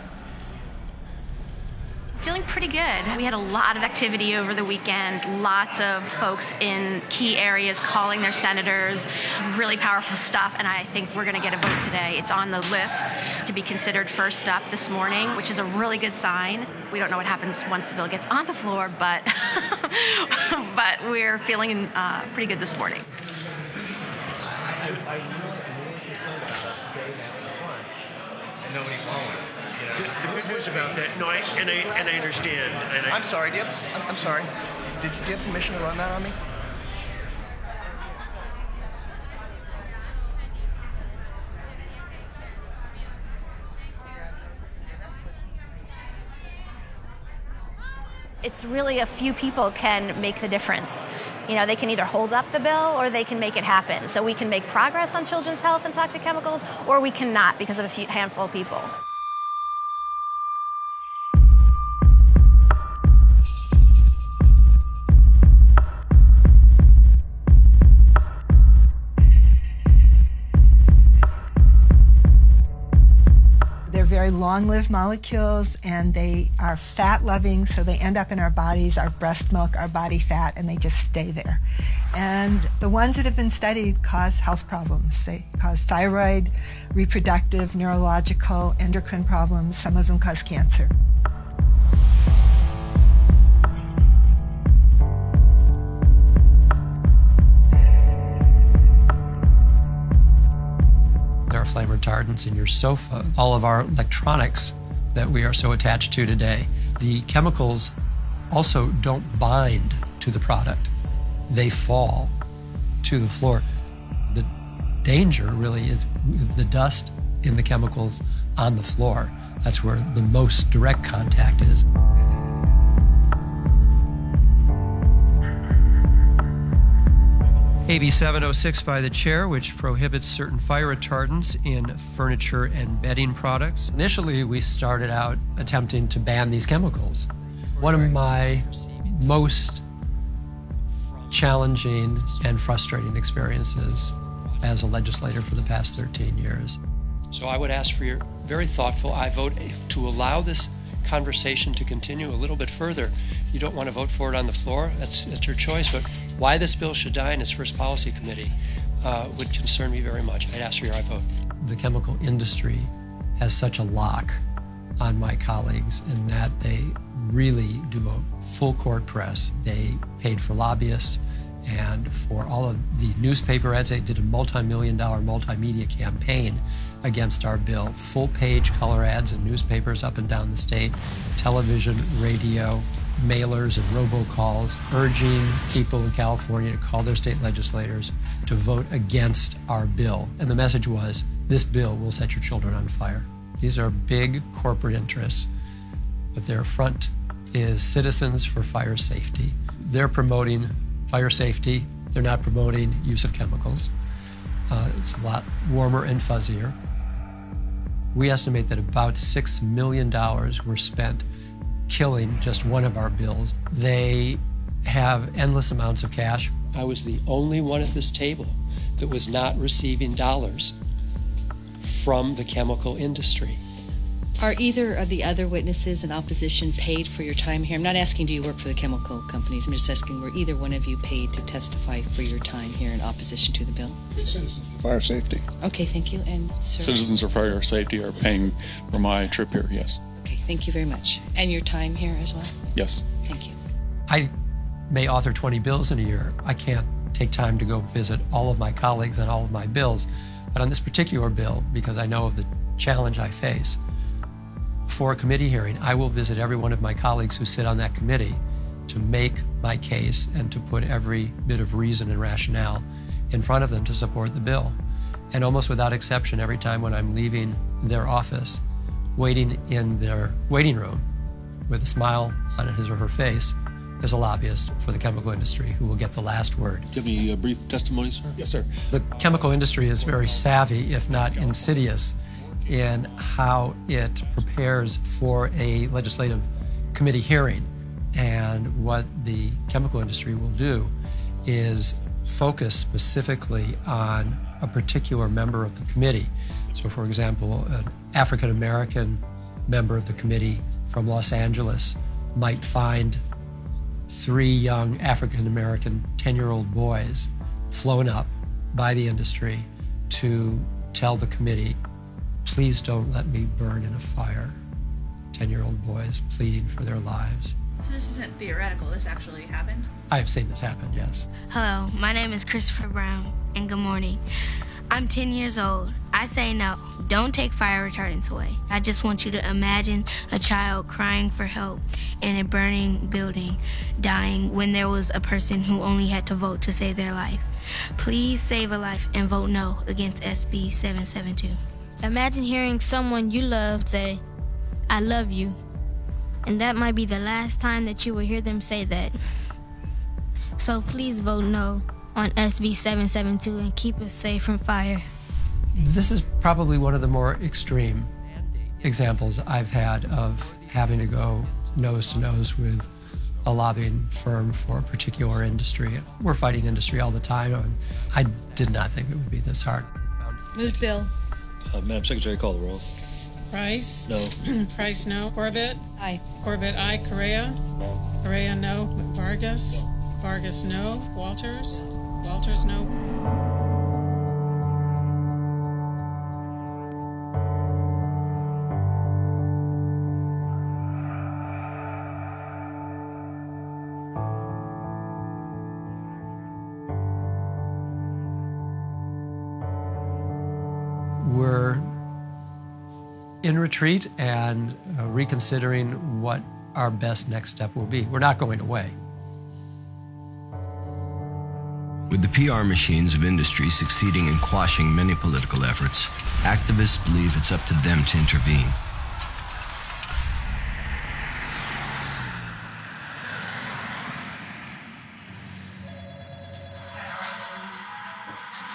[SPEAKER 2] Feeling pretty good. We had a lot of activity over the weekend, lots of folks in key areas calling their senators, really powerful stuff, and I think we're going to get a vote today. It's on the list to be considered first up this morning, which is a really good sign. We don't know what happens once the bill gets on the floor, but, but we're feeling pretty good this morning.
[SPEAKER 7] And nobody followed. The good news about that, no, I understand. I'm sorry, I'm sorry. Do you have permission to run that on me?
[SPEAKER 2] It's really a few people can make the difference. They can either hold up the bill or they can make it happen. So we can make progress on children's health and toxic chemicals, or we cannot because of a handful of people.
[SPEAKER 17] They're very
[SPEAKER 3] long-lived molecules, and they are fat-loving, so they end up in our bodies, our breast milk, our body fat, and they just stay there. And the ones that have been studied cause health problems. They cause thyroid, reproductive, neurological, endocrine problems. Some of them cause cancer.
[SPEAKER 5] There are flame retardants in your sofa, all of our electronics that we are so attached to today. The chemicals also don't bind to the product. They fall to the floor. The danger really is the dust in the chemicals on the floor. That's where the most direct contact is.
[SPEAKER 17] AB 706 by the chair, which prohibits certain fire retardants in furniture and bedding products.
[SPEAKER 5] Initially, we started out attempting to ban these chemicals. One of my most challenging and frustrating experiences as a legislator for the past 13 years.
[SPEAKER 17] So I would ask for your very thoughtful, I vote to allow this conversation to continue a little bit further. You don't want to vote for it on the floor, that's your choice, but why this bill should die in its first policy committee would concern me very much. I'd ask for your I vote.
[SPEAKER 5] The chemical industry has such a lock on my colleagues in that they really do a full court press. They paid for lobbyists and for all of the newspaper ads. They did a multi-million-dollar multimedia campaign against our bill. Full-page color ads in newspapers up and down the state, television, radio, mailers and robocalls urging people in California to call their state legislators to vote against our bill. And the message was, this bill will set your children on fire. These are big corporate interests, but their front is Citizens for Fire Safety. They're promoting fire safety. They're not promoting use of chemicals. It's a lot warmer and fuzzier. We estimate that about $6 million were spent killing just one of our bills. They have endless amounts of cash.
[SPEAKER 17] I was the only one at this table that was not receiving dollars from the chemical industry.
[SPEAKER 18] Are either of the other witnesses in opposition paid for your time here? I'm not asking do you work for the chemical companies. I'm just asking were either one of you paid to testify for your time here in opposition to the bill?
[SPEAKER 19] Citizens for Fire Safety.
[SPEAKER 18] Okay, thank you. And sir?
[SPEAKER 19] Citizens for Fire Safety are paying for my trip here, yes.
[SPEAKER 18] Okay, thank you very much. And your time here as well?
[SPEAKER 19] Yes.
[SPEAKER 18] Thank you.
[SPEAKER 5] I may author 20 bills in a year. I can't take time to go visit all of my colleagues on all of my bills. But on this particular bill, because I know of the challenge I face, for a committee hearing, I will visit every one of my colleagues who sit on that committee to make my case and to put every bit of reason and rationale in front of them to support the bill. And almost without exception, every time when I'm leaving their office, waiting in their waiting room with a smile on his or her face is a lobbyist for the chemical industry who will get the last word.
[SPEAKER 19] Do you have any brief testimony, sir? Yes, sir.
[SPEAKER 5] The chemical industry is very savvy, if not insidious, in how it prepares for a legislative committee hearing. And what the chemical industry will do is focus specifically on a particular member of the committee. So, for example, an African-American member of the committee from Los Angeles might find 3 young African-American 10-year-old boys flown up by the industry to tell the committee, please don't let me burn in a fire. 10-year-old boys pleading for their lives.
[SPEAKER 21] So this isn't theoretical, this actually happened?
[SPEAKER 5] I have seen this happen, yes.
[SPEAKER 22] Hello, my name is Christopher Brown, and good morning. I'm 10 years old. I say no, don't take fire retardants away. I just want you to imagine a child crying for help in a burning building, dying when there was a person who only had to vote to save their life. Please save a life and vote no against SB 772. Imagine hearing someone you love say, I love you. And that might be the last time that you will hear them say that. So please vote no on SB 772 and keep us safe from fire.
[SPEAKER 5] This is probably one of the more extreme examples I've had of having to go nose to nose with a lobbying firm for a particular industry. We're fighting industry all the time, and I did not think it would be this hard.
[SPEAKER 18] Moved bill.
[SPEAKER 19] Madam Secretary, call the roll.
[SPEAKER 4] Price?
[SPEAKER 10] No.
[SPEAKER 4] Price, no. Corbett?
[SPEAKER 18] Aye.
[SPEAKER 4] Corbett, aye. Correa? Correa, no. Vargas? Vargas, no. Walters? Walters, no.
[SPEAKER 5] We're in retreat and reconsidering what our best next step will be. We're not going away.
[SPEAKER 1] With the PR machines of industry succeeding in quashing many political efforts, activists believe it's up to them to intervene.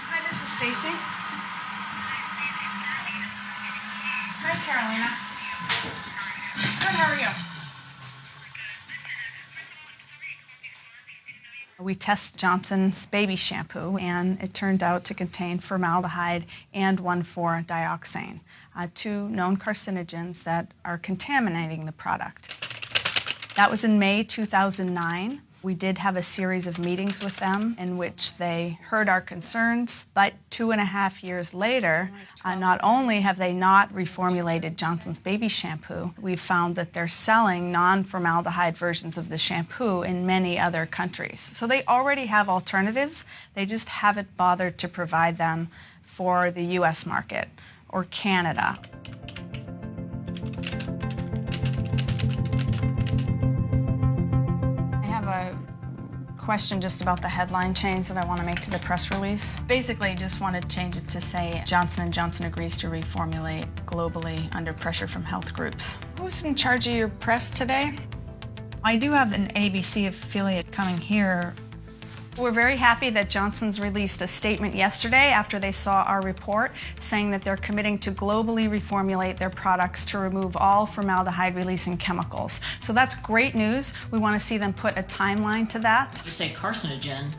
[SPEAKER 21] Hi, this is Stacy. Hi, Carolina. Good, how are you? We test Johnson's baby shampoo, and it turned out to contain formaldehyde and 1,4-dioxane, two known carcinogens that are contaminating the product. That was in May 2009. We did have a series of meetings with them in which they heard our concerns, but 2.5 years later, not only have they not reformulated Johnson's baby shampoo, we've found that they're selling non-formaldehyde versions of the shampoo in many other countries. So they already have alternatives, they just haven't bothered to provide them for the US market or Canada. A question just about the headline change that I want to make to the press release. Basically, just want to change it to say Johnson & Johnson agrees to reformulate globally under pressure from health groups. Who's in charge of your press today? I do have an ABC affiliate coming here. We're very happy that Johnson's released a statement yesterday after they saw our report saying that they're committing to globally reformulate their products to remove all formaldehyde-releasing chemicals. So that's great news. We want to see them put a timeline to that.
[SPEAKER 6] You say carcinogen.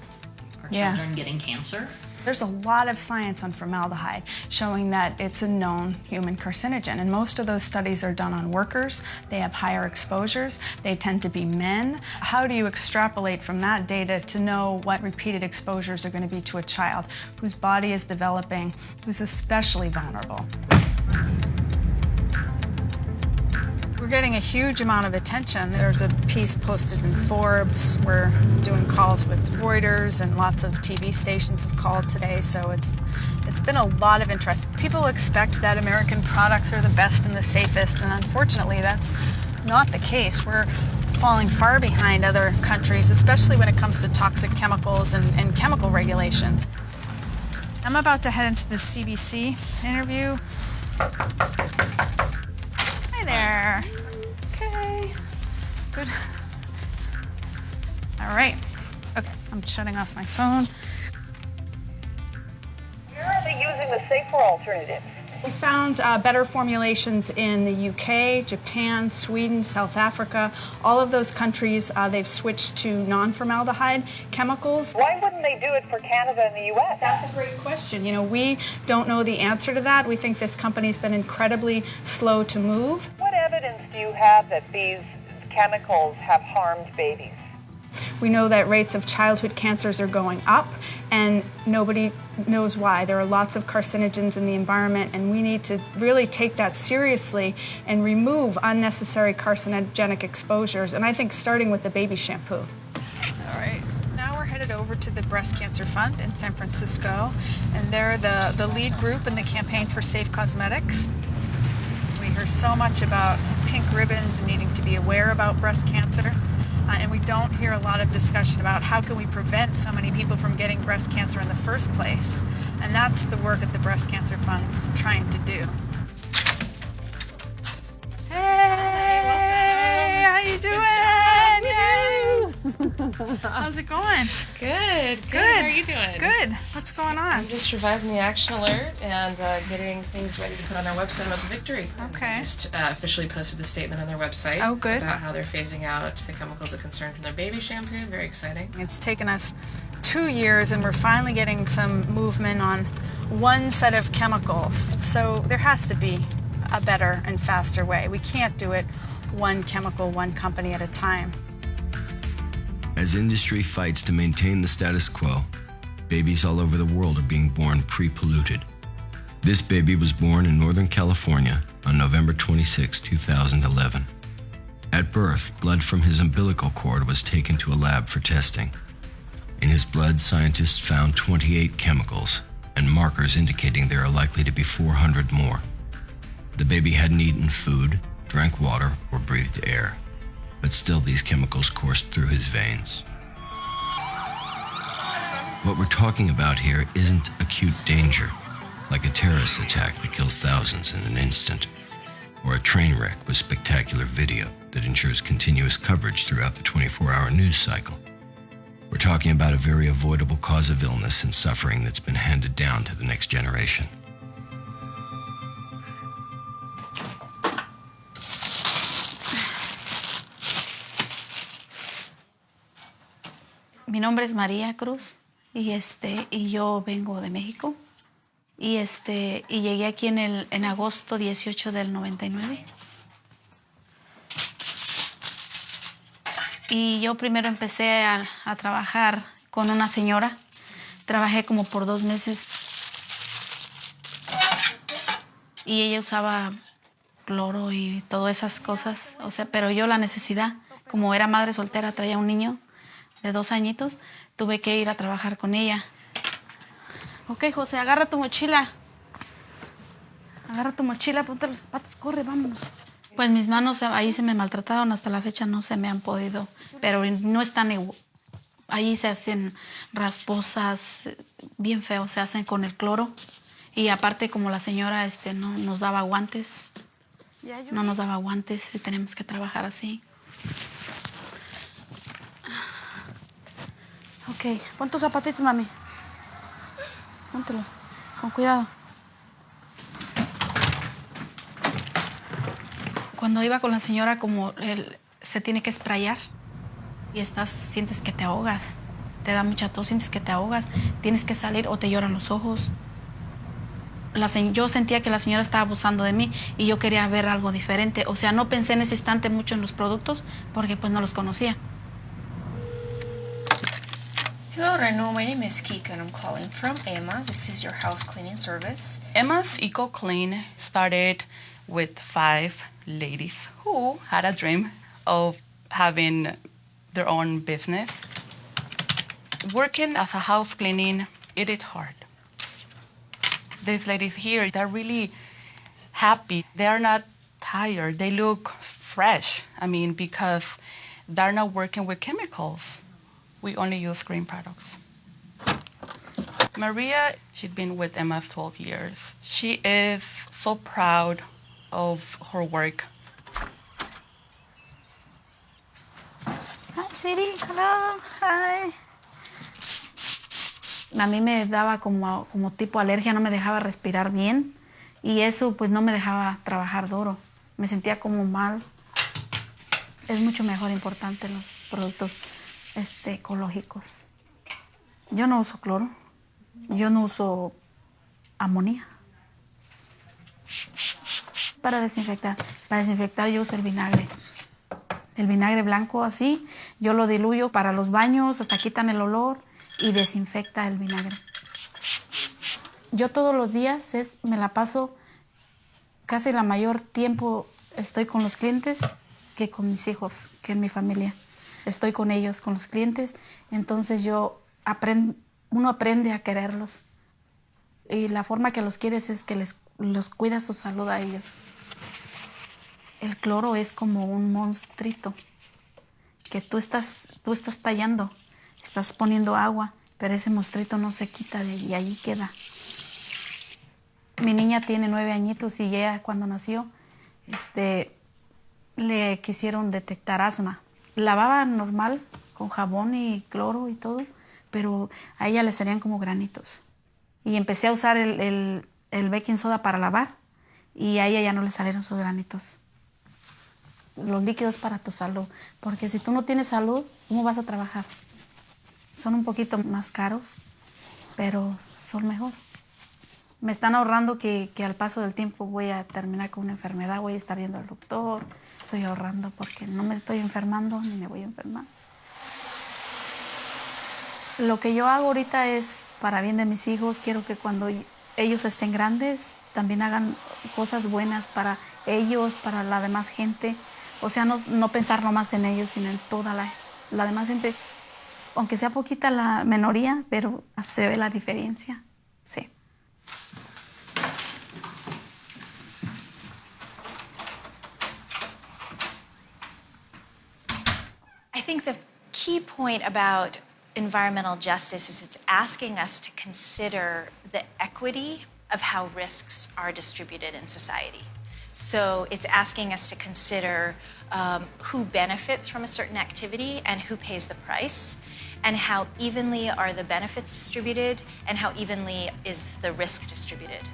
[SPEAKER 6] Are children getting cancer?
[SPEAKER 21] There's a lot of science on formaldehyde showing that it's a known human carcinogen, and most of those studies are done on workers. They have higher exposures. They tend to be men. How do you extrapolate from that data to know what repeated exposures are going to be to a child whose body is developing, who's especially vulnerable? We're getting a huge amount of attention. There's a piece posted in Forbes. We're doing calls with Reuters, and lots of TV stations have called today, so it's been a lot of interest. People expect that American products are the best and the safest, and unfortunately that's not the case. We're falling far behind other countries, especially when it comes to toxic chemicals and chemical regulations. I'm about to head into the CBC interview. Hi there. Okay. Good. All right. Okay, I'm shutting off my phone.
[SPEAKER 8] Where are they using the safer alternatives?
[SPEAKER 21] We found better formulations in the UK, Japan, Sweden, South Africa. All of those countries, they've switched to non-formaldehyde chemicals.
[SPEAKER 8] Why wouldn't they do it for Canada and the U.S.?
[SPEAKER 21] That's a great question. You know, we don't know the answer to that. We think this company's been incredibly slow to move.
[SPEAKER 8] What evidence do you have that these chemicals have harmed babies?
[SPEAKER 21] We know that rates of childhood cancers are going up, and nobody knows why. There are lots of carcinogens in the environment, and we need to really take that seriously and remove unnecessary carcinogenic exposures, and I think starting with the baby shampoo. All right, now we're headed over to the Breast Cancer Fund in San Francisco, and they're the lead group in the campaign for safe cosmetics. We hear so much about pink ribbons and needing to be aware about breast cancer. And we don't hear a lot of discussion about how can we prevent so many people from getting breast cancer in the first place. And that's the work that the Breast Cancer Fund's trying to do. Hey, how you doing? How's it going?
[SPEAKER 9] Good. How are you doing?
[SPEAKER 21] Good. What's going on?
[SPEAKER 9] I'm just revising the action alert and getting things ready to put on our website about the victory.
[SPEAKER 21] Okay.
[SPEAKER 9] We just officially posted the statement on their website.
[SPEAKER 21] Oh, good.
[SPEAKER 9] About how they're phasing out the chemicals of concern from their baby shampoo. Very exciting.
[SPEAKER 21] It's taken us 2 years, and we're finally getting some movement on one set of chemicals. So there has to be a better and faster way. We can't do it one chemical, one company at a time.
[SPEAKER 1] As industry fights to maintain the status quo, babies all over the world are being born pre-polluted. This baby was born in Northern California on November 26, 2011. At birth, blood from his umbilical cord was taken to a lab for testing. In his blood, scientists found 28 chemicals and markers indicating there are likely to be 400 more. The baby hadn't eaten food, drank water, or breathed air, but still these chemicals coursed through his veins. What we're talking about here isn't acute danger, like a terrorist attack that kills thousands in an instant, or a train wreck with spectacular video that ensures continuous coverage throughout the 24-hour news cycle. We're talking about a very avoidable cause of illness and suffering that's been handed down to the next generation.
[SPEAKER 11] Mi nombre es María Cruz y yo vengo de México y llegué aquí en agosto 18 del 99. Y yo primero empecé a trabajar con una señora. Trabajé como por 2 meses y ella usaba cloro y todas esas cosas, o sea, pero yo la necesidad, como era madre soltera, traía un niño de 2 añitos, tuve que ir a trabajar con ella. Ok, José, agarra tu mochila. Agarra tu mochila, ponte los zapatos, corre, vámonos. Pues mis manos ahí se me maltrataron, hasta la fecha no se me han podido, pero no están igual. Ahí se hacen rasposas, bien feo, se hacen con el cloro. Y aparte, como la señora no nos daba guantes, no nos daba guantes y tenemos que trabajar así. Ok, pon tus zapatitos, mami. Póntelos, con cuidado. Cuando iba con la señora, como se tiene que sprayar y sientes que te ahogas, te da mucha tos, sientes que te ahogas, tienes que salir o te lloran los ojos. Yo sentía que la señora estaba abusando de mí y yo quería ver algo diferente. O sea, no pensé en ese instante mucho en los productos porque pues no los conocía.
[SPEAKER 12] Hello, Renu. My name is Kika and I'm calling from Emma. This is your house cleaning service.
[SPEAKER 14] Emma's Eco Clean started with 5 ladies who had a dream of having their own business. Working as a house cleaning, it is hard. These ladies here, they're really happy. They're not tired. They look fresh. I mean, because they're not working with chemicals. We only use green products. Maria, she's been with Emma 12 years. She is so proud of her work.
[SPEAKER 11] Hi, sweetie. Hello. Hi. A mí me daba como tipo alergia, no me dejaba respirar bien y eso pues no me dejaba trabajar duro. Me sentía como mal. Es mucho mejor importante los productos ecológicos. Yo no uso cloro, yo no uso amonía. Para desinfectar yo uso el vinagre. El vinagre blanco así, yo lo diluyo para los baños, hasta quitan el olor y desinfecta el vinagre. Yo todos los días me la paso, casi la mayor tiempo estoy con los clientes que con mis hijos, que en mi familia. Estoy con ellos, con los clientes, entonces uno aprende a quererlos. Y la forma que los quieres es que los cuidas su salud a ellos. El cloro es como un monstruito que tú estás tallando, estás poniendo agua, pero ese monstruito no se quita de ahí, allí queda. Mi niña tiene 9 añitos y ella cuando nació le quisieron detectar asma. Lavaba normal con jabón y cloro y todo, pero a ella le salían como granitos. Y empecé a usar el baking soda para lavar y a ella ya no le salieron sus granitos. Los líquidos para tu salud, porque si tú no tienes salud, ¿cómo vas a trabajar? Son un poquito más caros, pero son mejor. Me están ahorrando que al paso del tiempo voy a terminar con una enfermedad, voy a estar yendo al doctor. Estoy ahorrando porque no me estoy enfermando ni me voy a enfermar. Lo que yo hago ahorita es para bien de mis hijos. Quiero que cuando ellos estén grandes también hagan cosas buenas para ellos, para la demás gente. O sea, no pensar nomás en ellos, sino en toda la demás gente. Aunque sea poquita la minoría, pero se ve la diferencia. Sí.
[SPEAKER 15] I think the key point about environmental justice is it's asking us to consider the equity of how risks are distributed in society. So it's asking us to consider who benefits from a certain activity and who pays the price, and how evenly are the benefits distributed and how evenly is the risk distributed.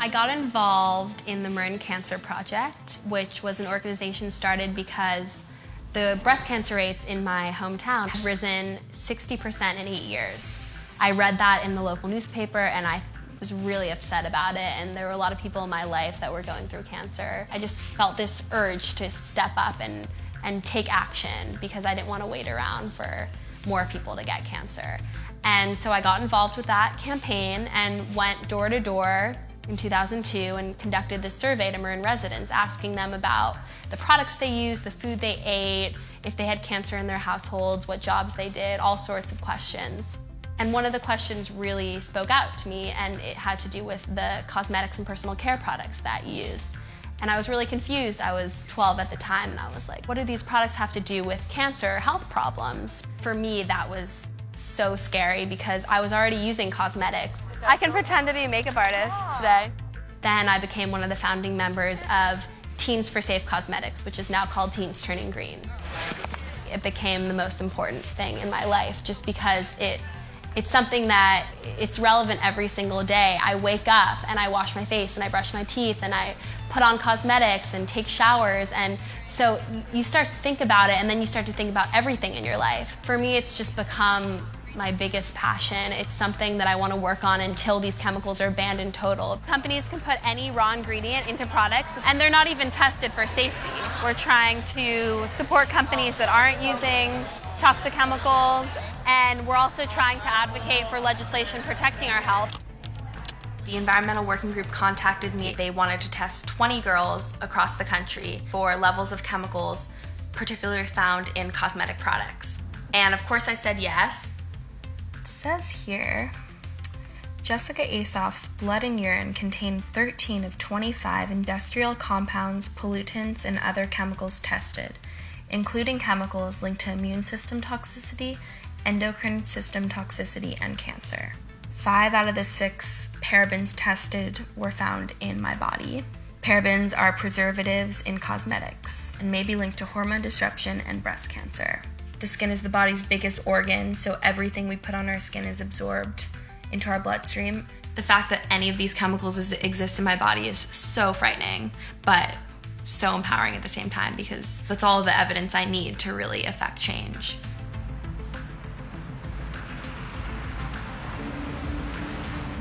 [SPEAKER 20] I got involved in the Marin Cancer Project, which was an organization started because the breast cancer rates in my hometown have risen 60% in 8 years. I read that in the local newspaper and I was really upset about it, and there were a lot of people in my life that were going through cancer. I just felt this urge to step up and take action because I didn't want to wait around for more people to get cancer. And so I got involved with that campaign and went door to door in 2002 and conducted this survey to Marin residents, asking them about the products they used, the food they ate, if they had cancer in their households, what jobs they did, all sorts of questions. And one of the questions really spoke out to me, and it had to do with the cosmetics and personal care products that you used. And I was really confused. I was 12 at the time, and I was like, what do these products have to do with cancer or health problems? For me, that was so scary because I was already using cosmetics.
[SPEAKER 23] I can pretend to be a makeup artist today.
[SPEAKER 20] Then I became one of the founding members of Teens for Safe Cosmetics, which is now called Teens Turning Green. It became the most important thing in my life just because it's something that it's relevant every single day. I wake up and I wash my face and I brush my teeth and I put on cosmetics and take showers, and so you start to think about it and then you start to think about everything in your life. For me, it's just become my biggest passion. It's something that I want to work on until these chemicals are banned in total.
[SPEAKER 23] Companies can put any raw ingredient into products and they're not even tested for safety. We're trying to support companies that aren't using toxic chemicals, and we're also trying to advocate for legislation protecting our health.
[SPEAKER 20] The environmental working group contacted me. They wanted to test 20 girls across the country for levels of chemicals particularly found in cosmetic products. And of course I said yes. It says here, Jessica Asoff's blood and urine contained 13 of 25 industrial compounds, pollutants, and other chemicals tested, including chemicals linked to immune system toxicity, endocrine system toxicity, and cancer. 5 out of the 6 parabens tested were found in my body. Parabens are preservatives in cosmetics and may be linked to hormone disruption and breast cancer. The skin is the body's biggest organ, so everything we put on our skin is absorbed into our bloodstream. The fact that any of these chemicals exist in my body is so frightening, but so empowering at the same time because that's all the evidence I need to really affect change.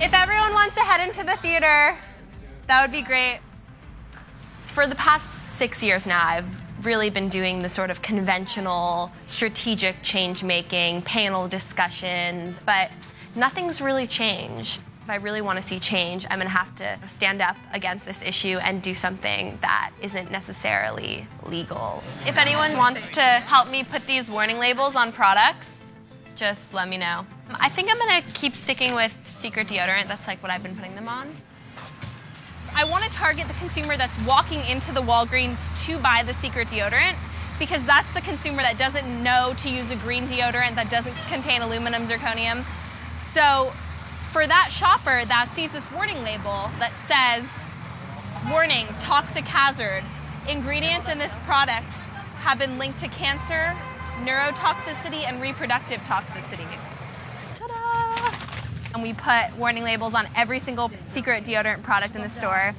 [SPEAKER 23] If everyone wants to head into the theater, that would be great.
[SPEAKER 20] For the past 6 years now, I've really been doing the sort of conventional strategic change-making, panel discussions, but nothing's really changed. If I really want to see change, I'm going to have to stand up against this issue and do something that isn't necessarily legal.
[SPEAKER 23] If anyone wants to help me put these warning labels on products, just let me know. I think I'm going to keep sticking with Secret deodorant. That's like what I've been putting them on. I want to target the consumer that's walking into the Walgreens to buy the Secret deodorant, because that's the consumer that doesn't know to use a green deodorant that doesn't contain aluminum zirconium. So for that shopper that sees this warning label that says, warning, toxic hazard, ingredients in this product have been linked to cancer, neurotoxicity, and reproductive toxicity. Ta-da! And we put warning labels on every single Secret deodorant product in the store.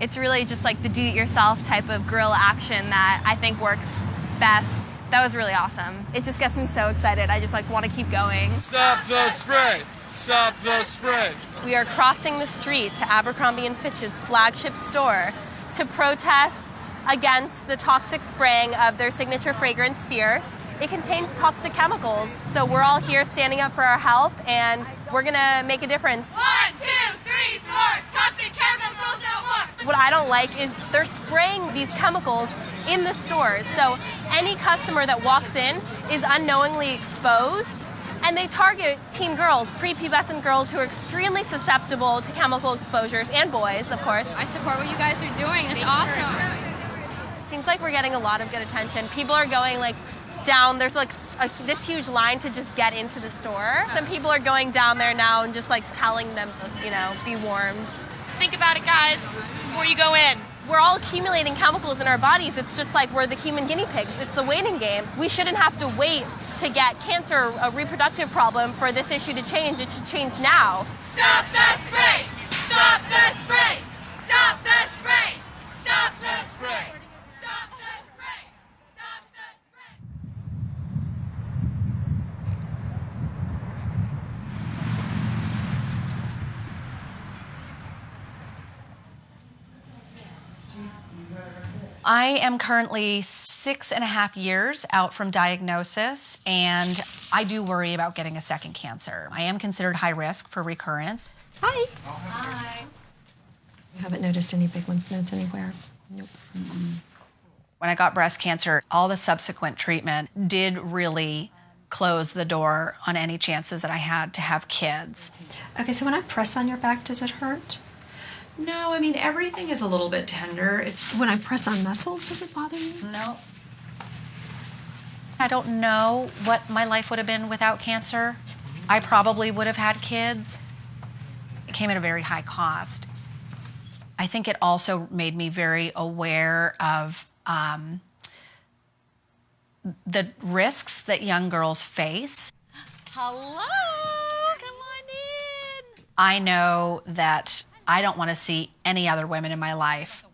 [SPEAKER 23] It's really just like the do-it-yourself type of guerrilla action that I think works best. That was really awesome. It just gets me so excited. I just want to keep going.
[SPEAKER 7] Stop the spray! Stop the spray!
[SPEAKER 23] We are crossing the street to Abercrombie & Fitch's flagship store to protest against the toxic spraying of their signature fragrance, Fierce. It contains toxic chemicals, so we're all here standing up for our health, and we're gonna make a difference.
[SPEAKER 7] 1, 2, 3, 4, toxic chemicals no more!
[SPEAKER 23] What I don't like is they're spraying these chemicals in the stores, so any customer that walks in is unknowingly exposed, and they target teen girls, prepubescent girls who are extremely susceptible to chemical exposures, and boys, of course.
[SPEAKER 13] I support what you guys are doing. It's awesome.
[SPEAKER 23] Seems like we're getting a lot of good attention. People are going down, there's this huge line to just get into the store. Some people are going down there now and just telling them, be warmed.
[SPEAKER 13] Think about it, guys, before you go in.
[SPEAKER 23] We're all accumulating chemicals in our bodies. It's just like we're the human guinea pigs. It's the waiting game. We shouldn't have to wait to get cancer, a reproductive problem, for this issue to change. It should change now.
[SPEAKER 7] Stop the spray! Stop the spray! Stop the spray! Stop the spray!
[SPEAKER 16] I am currently 6.5 years out from diagnosis, and I do worry about getting a second cancer. I am considered high risk for recurrence.
[SPEAKER 24] Hi.
[SPEAKER 16] Hi.
[SPEAKER 24] You haven't noticed any big lymph nodes anywhere? Nope.
[SPEAKER 16] When I got breast cancer, all the subsequent treatment did really close the door on any chances that I had to have kids.
[SPEAKER 24] Okay, so when I press on your back, does it hurt?
[SPEAKER 16] No, I mean, everything is a little bit tender.
[SPEAKER 24] When I press on muscles, does it bother you?
[SPEAKER 16] No. I don't know what my life would have been without cancer. I probably would have had kids. It came at a very high cost. I think it also made me very aware of the risks that young girls face.
[SPEAKER 23] Hello, come on in.
[SPEAKER 16] I know that I don't want to see any other women in my life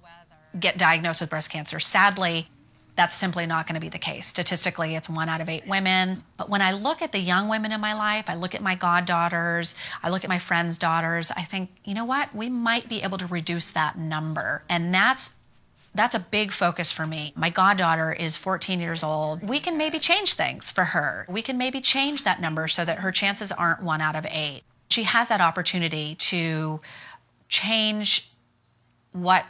[SPEAKER 16] get diagnosed with breast cancer. Sadly, that's simply not going to be the case. Statistically, it's 1 out of 8 women. But when I look at the young women in my life, I look at my goddaughters, I look at my friends' daughters, I think, you know what? We might be able to reduce that number. And that's a big focus for me. My goddaughter is 14 years old. We can maybe change things for her. We can maybe change that number so that her chances aren't 1 out of 8. She has that opportunity to change what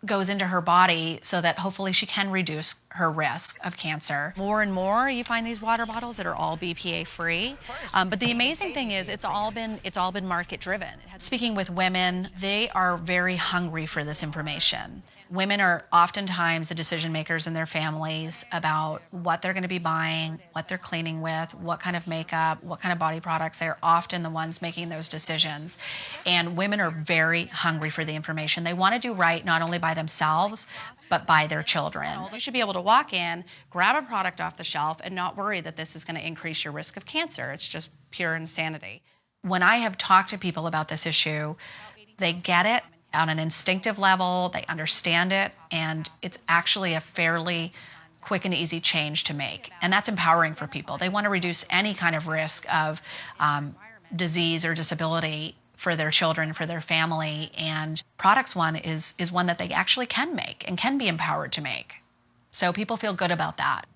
[SPEAKER 16] goes into her body so that hopefully she can reduce her risk of cancer. More and more you find these water bottles that are all BPA free. But the amazing thing is it's all been market driven. Speaking with women, they are very hungry for this information. Women are oftentimes the decision makers in their families about what they're going to be buying, what they're cleaning with, what kind of makeup, what kind of body products. They're often the ones making those decisions. And women are very hungry for the information. They want to do right not only by themselves, but by their children. You should be able to walk in, grab a product off the shelf, and not worry that this is going to increase your risk of cancer. It's just pure insanity. When I have talked to people about this issue, they get it on an instinctive level, they understand it, and it's actually a fairly quick and easy change to make. And that's empowering for people. They want to reduce any kind of risk of disease or disability for their children, for their family, and Products One is one that they actually can make and can be empowered to make. So people feel good about that.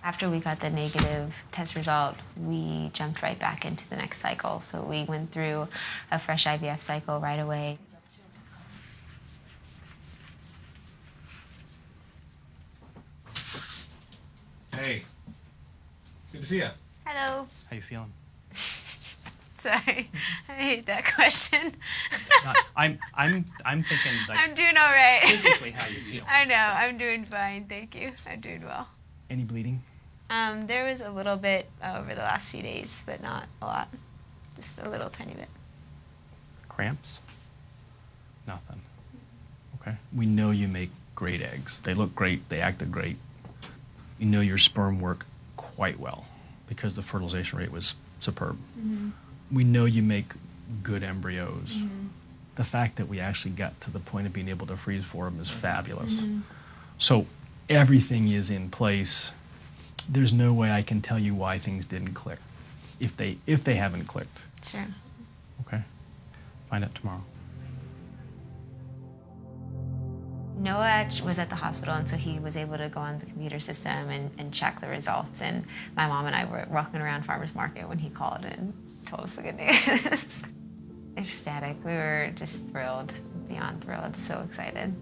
[SPEAKER 25] After we got the negative test result, we jumped right back into the next cycle. So we went through a fresh IVF cycle right away.
[SPEAKER 26] Hey, good to see you.
[SPEAKER 25] Hello.
[SPEAKER 26] How you feeling?
[SPEAKER 25] Sorry, I hate that question.
[SPEAKER 26] I'm thinking like
[SPEAKER 25] I'm doing all right.
[SPEAKER 26] physically how you feel.
[SPEAKER 25] I know, I'm doing fine, thank you. I'm doing well.
[SPEAKER 26] Any bleeding?
[SPEAKER 25] There was a little bit over the last few days, but not a lot. Just a little tiny bit.
[SPEAKER 26] Cramps? Nothing. Okay. We know you make great eggs. They look great. They acted great. You know your sperm work quite well because the fertilization rate was superb.
[SPEAKER 4] Mm-hmm.
[SPEAKER 26] We know you make good embryos.
[SPEAKER 4] Mm-hmm.
[SPEAKER 26] The fact that we actually got to the point of being able to freeze for them is fabulous.
[SPEAKER 4] Mm-hmm.
[SPEAKER 26] So everything is in place. There's no way I can tell you why things didn't click, if they haven't clicked.
[SPEAKER 15] Sure.
[SPEAKER 26] Okay? Find out tomorrow.
[SPEAKER 25] Noah was at the hospital, and so he was able to go on the computer system and check the results. And my mom and I were walking around farmer's market when he called and told us the good news. Ecstatic. We were just thrilled, beyond thrilled, so excited.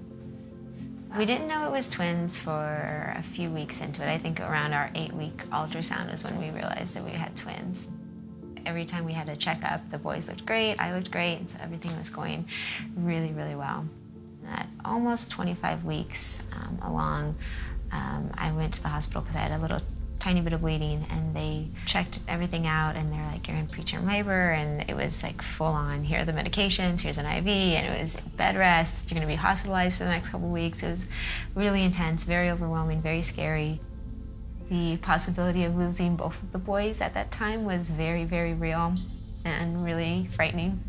[SPEAKER 25] We didn't know it was twins for a few weeks into it. I think around our 8-week ultrasound was when we realized that we had twins. Every time we had a checkup, the boys looked great, I looked great, and so everything was going really, really well. At almost 25 weeks along, I went to the hospital because I had a little tiny bit of bleeding, and they checked everything out, and they're like, you're in preterm labor, and it was like full on, here are the medications, here's an IV, and it was bed rest, you're gonna be hospitalized for the next couple weeks. It was really intense, very overwhelming, very scary. The possibility of losing both of the boys at that time was very, very real and really frightening.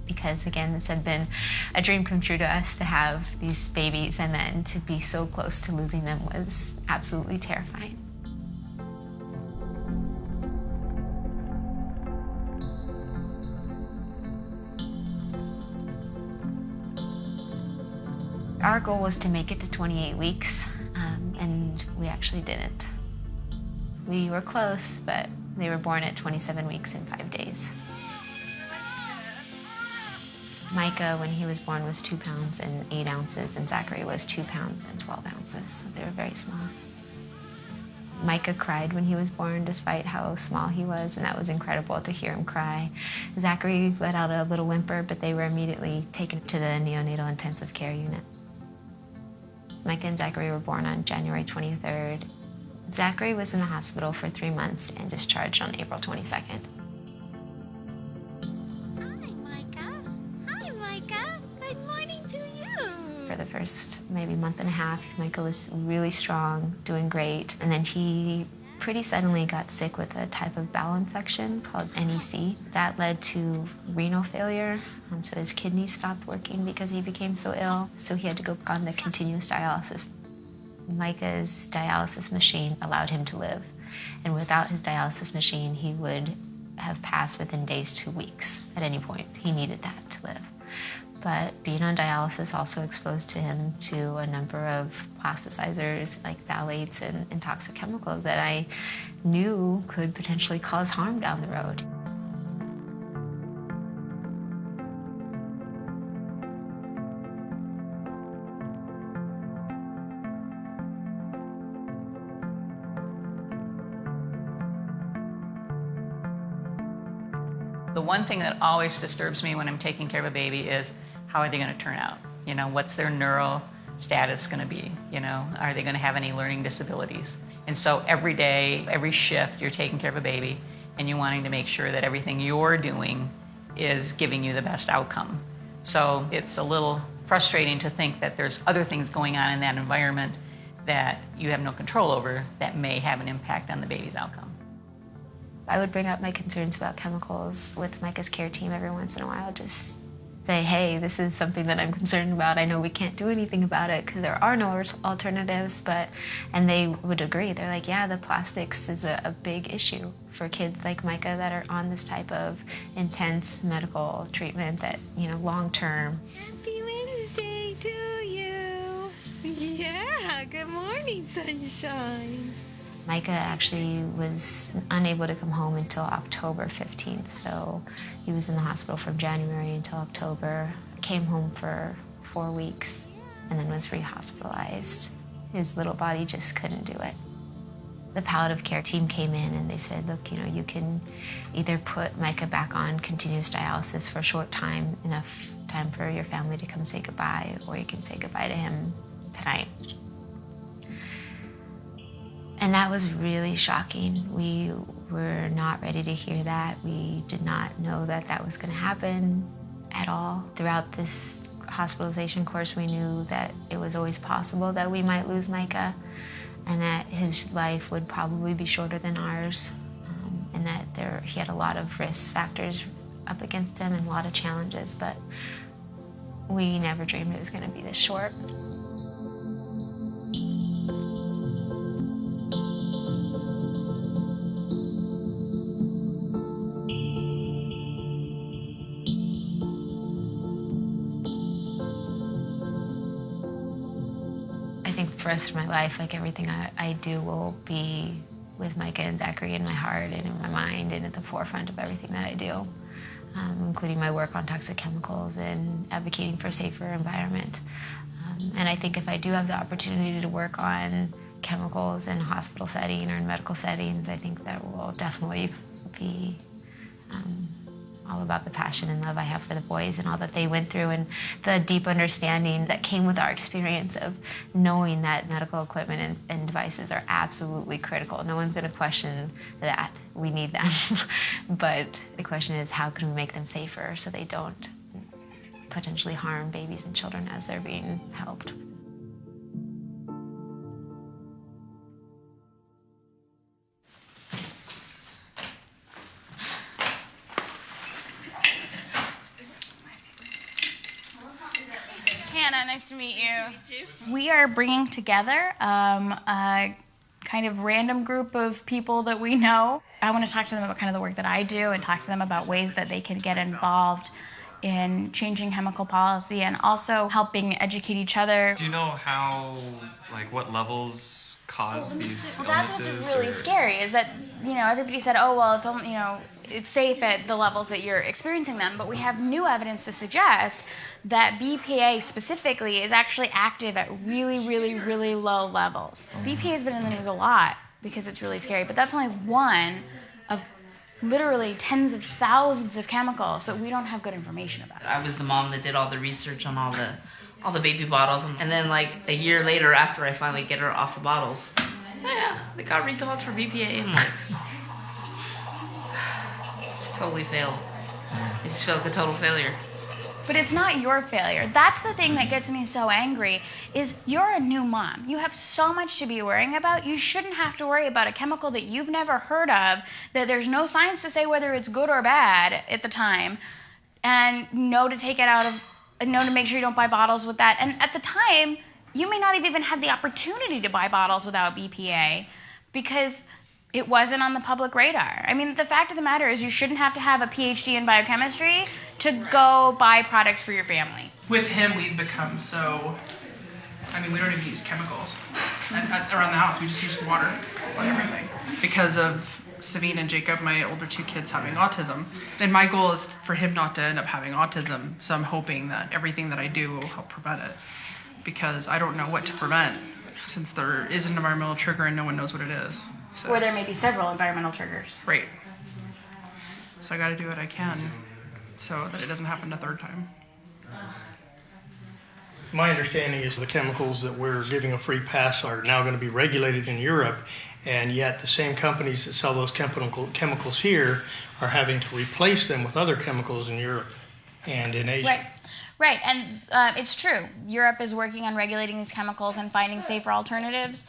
[SPEAKER 25] Because again, this had been a dream come true to us to have these babies, and then to be so close to losing them was absolutely terrifying. Our goal was to make it to 28 weeks, and we actually didn't. We were close, but they were born at 27 weeks and 5 days. Micah, when he was born, was 2 pounds and 8 ounces, and Zachary was 2 pounds and 12 ounces, so they were very small. Micah cried when he was born, despite how small he was, and that was incredible to hear him cry. Zachary let out a little whimper, but they were immediately taken to the neonatal intensive care unit. Micah and Zachary were born on January 23rd. Zachary was in the hospital for 3 months and discharged on April 22nd. For the first maybe month and a half, Micah was really strong, doing great. And then he pretty suddenly got sick with a type of bowel infection called NEC. That led to renal failure, so his kidneys stopped working because he became so ill. So he had to go on the continuous dialysis. Micah's dialysis machine allowed him to live. And without his dialysis machine, he would have passed within days to weeks at any point. He needed that to live. But being on dialysis also exposed him to a number of plasticizers like phthalates and toxic chemicals that I knew could potentially cause harm down the road.
[SPEAKER 2] The one thing that always disturbs me when I'm taking care of a baby is, how are they going to turn out? You know, what's their neural status going to be? You know, are they going to have any learning disabilities? And so every day, every shift, you're taking care of a baby, and you're wanting to make sure that everything you're doing is giving you the best outcome. So it's a little frustrating to think that there's other things going on in that environment that you have no control over that may have an impact on the baby's outcome.
[SPEAKER 25] I would bring up my concerns about chemicals with Micah's care team every once in a while, just say, hey, this is something that I'm concerned about. I know we can't do anything about it because there are no alternatives, and they would agree. They're like, yeah, the plastics is a big issue for kids like Micah that are on this type of intense medical treatment that, you know, long term.
[SPEAKER 7] Happy Wednesday to you. Yeah, good morning, sunshine.
[SPEAKER 25] Micah actually was unable to come home until October 15th, so he was in the hospital from January until October, came home for 4 weeks, and then was re-hospitalized. His little body just couldn't do it. The palliative care team came in and they said, look, you know, you can either put Micah back on continuous dialysis for a short time, enough time for your family to come say goodbye, or you can say goodbye to him tonight. And that was really shocking. We were not ready to hear that. We did not know that that was going to happen at all. Throughout this hospitalization course, we knew that it was always possible that we might lose Micah, and that his life would probably be shorter than ours. and that he had a lot of risk factors up against him and a lot of challenges, but we never dreamed it was going to be this short. I think for the rest of my life, like everything I do will be with Micah and Zachary in my heart and in my mind and at the forefront of everything that I do, including my work on toxic chemicals and advocating for a safer environment. And I think if I do have the opportunity to work on chemicals in a hospital setting or in medical settings, I think that will definitely be all about the passion and love I have for the boys and all that they went through and the deep understanding that came with our experience of knowing that medical equipment and devices are absolutely critical. No one's going to question that. We need them. But the question is, how can we make them safer so they don't potentially harm babies and children as they're being helped?
[SPEAKER 3] Hannah, nice to meet you. Nice to meet you. We are bringing together a kind of random group of people that we know. I want to talk to them about kind of the work that I do and talk to them about ways that they can get involved in changing chemical policy and also helping educate each other.
[SPEAKER 10] Do you know how, like, what levels cause these
[SPEAKER 3] Well, that's
[SPEAKER 10] illnesses?
[SPEAKER 3] what's really scary is that, everybody said, oh, well, it's only, it's safe at the levels that you're experiencing them, but we have new evidence to suggest that BPA specifically is actually active at really, really, really low levels. BPA has been in the news a lot because it's really scary, but that's only one of literally tens of thousands of chemicals that we don't have good information about.
[SPEAKER 17] I was the mom that did all the research on all the baby bottles, and then like a year later after I finally get her off the bottles, yeah, they got recalls for BPA. I'm like, it's totally failed. I just feel like a total failure.
[SPEAKER 3] But it's not your failure. That's the thing that gets me so angry, is you're a new mom. You have so much to be worrying about. You shouldn't have to worry about a chemical that you've never heard of, that there's no science to say whether it's good or bad at the time, and know to take it out of, know to make sure you don't buy bottles with that. And at the time, you may not have even had the opportunity to buy bottles without BPA because it wasn't on the public radar. I mean, the fact of the matter is you shouldn't have to have a PhD in biochemistry to go buy products for your family.
[SPEAKER 18] With him, we've become so, we don't even use chemicals. Around the house, we just use water on everything. Because of Savine and Jacob, my older two kids, having autism. And my goal is for him not to end up having autism, so I'm hoping that everything that I do will help prevent it. Because I don't know what to prevent, since there is an environmental trigger and no one knows what it is. So.
[SPEAKER 3] Or there may be several environmental triggers.
[SPEAKER 18] Right. So I gotta do what I can so that it doesn't happen a third time.
[SPEAKER 19] My understanding is the chemicals that we're giving a free pass are now going to be regulated in Europe, and yet the same companies that sell those chemicals here are having to replace them with other chemicals in Europe and in Asia.
[SPEAKER 3] Right, and it's true. Europe is working on regulating these chemicals and finding safer alternatives.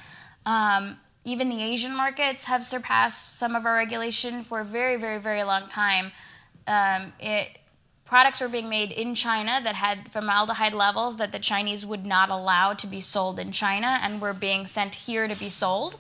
[SPEAKER 3] Even the Asian markets have surpassed some of our regulation for a very, very, very long time. Products were being made in China that had formaldehyde levels that the Chinese would not allow to be sold in China and were being sent here to be sold.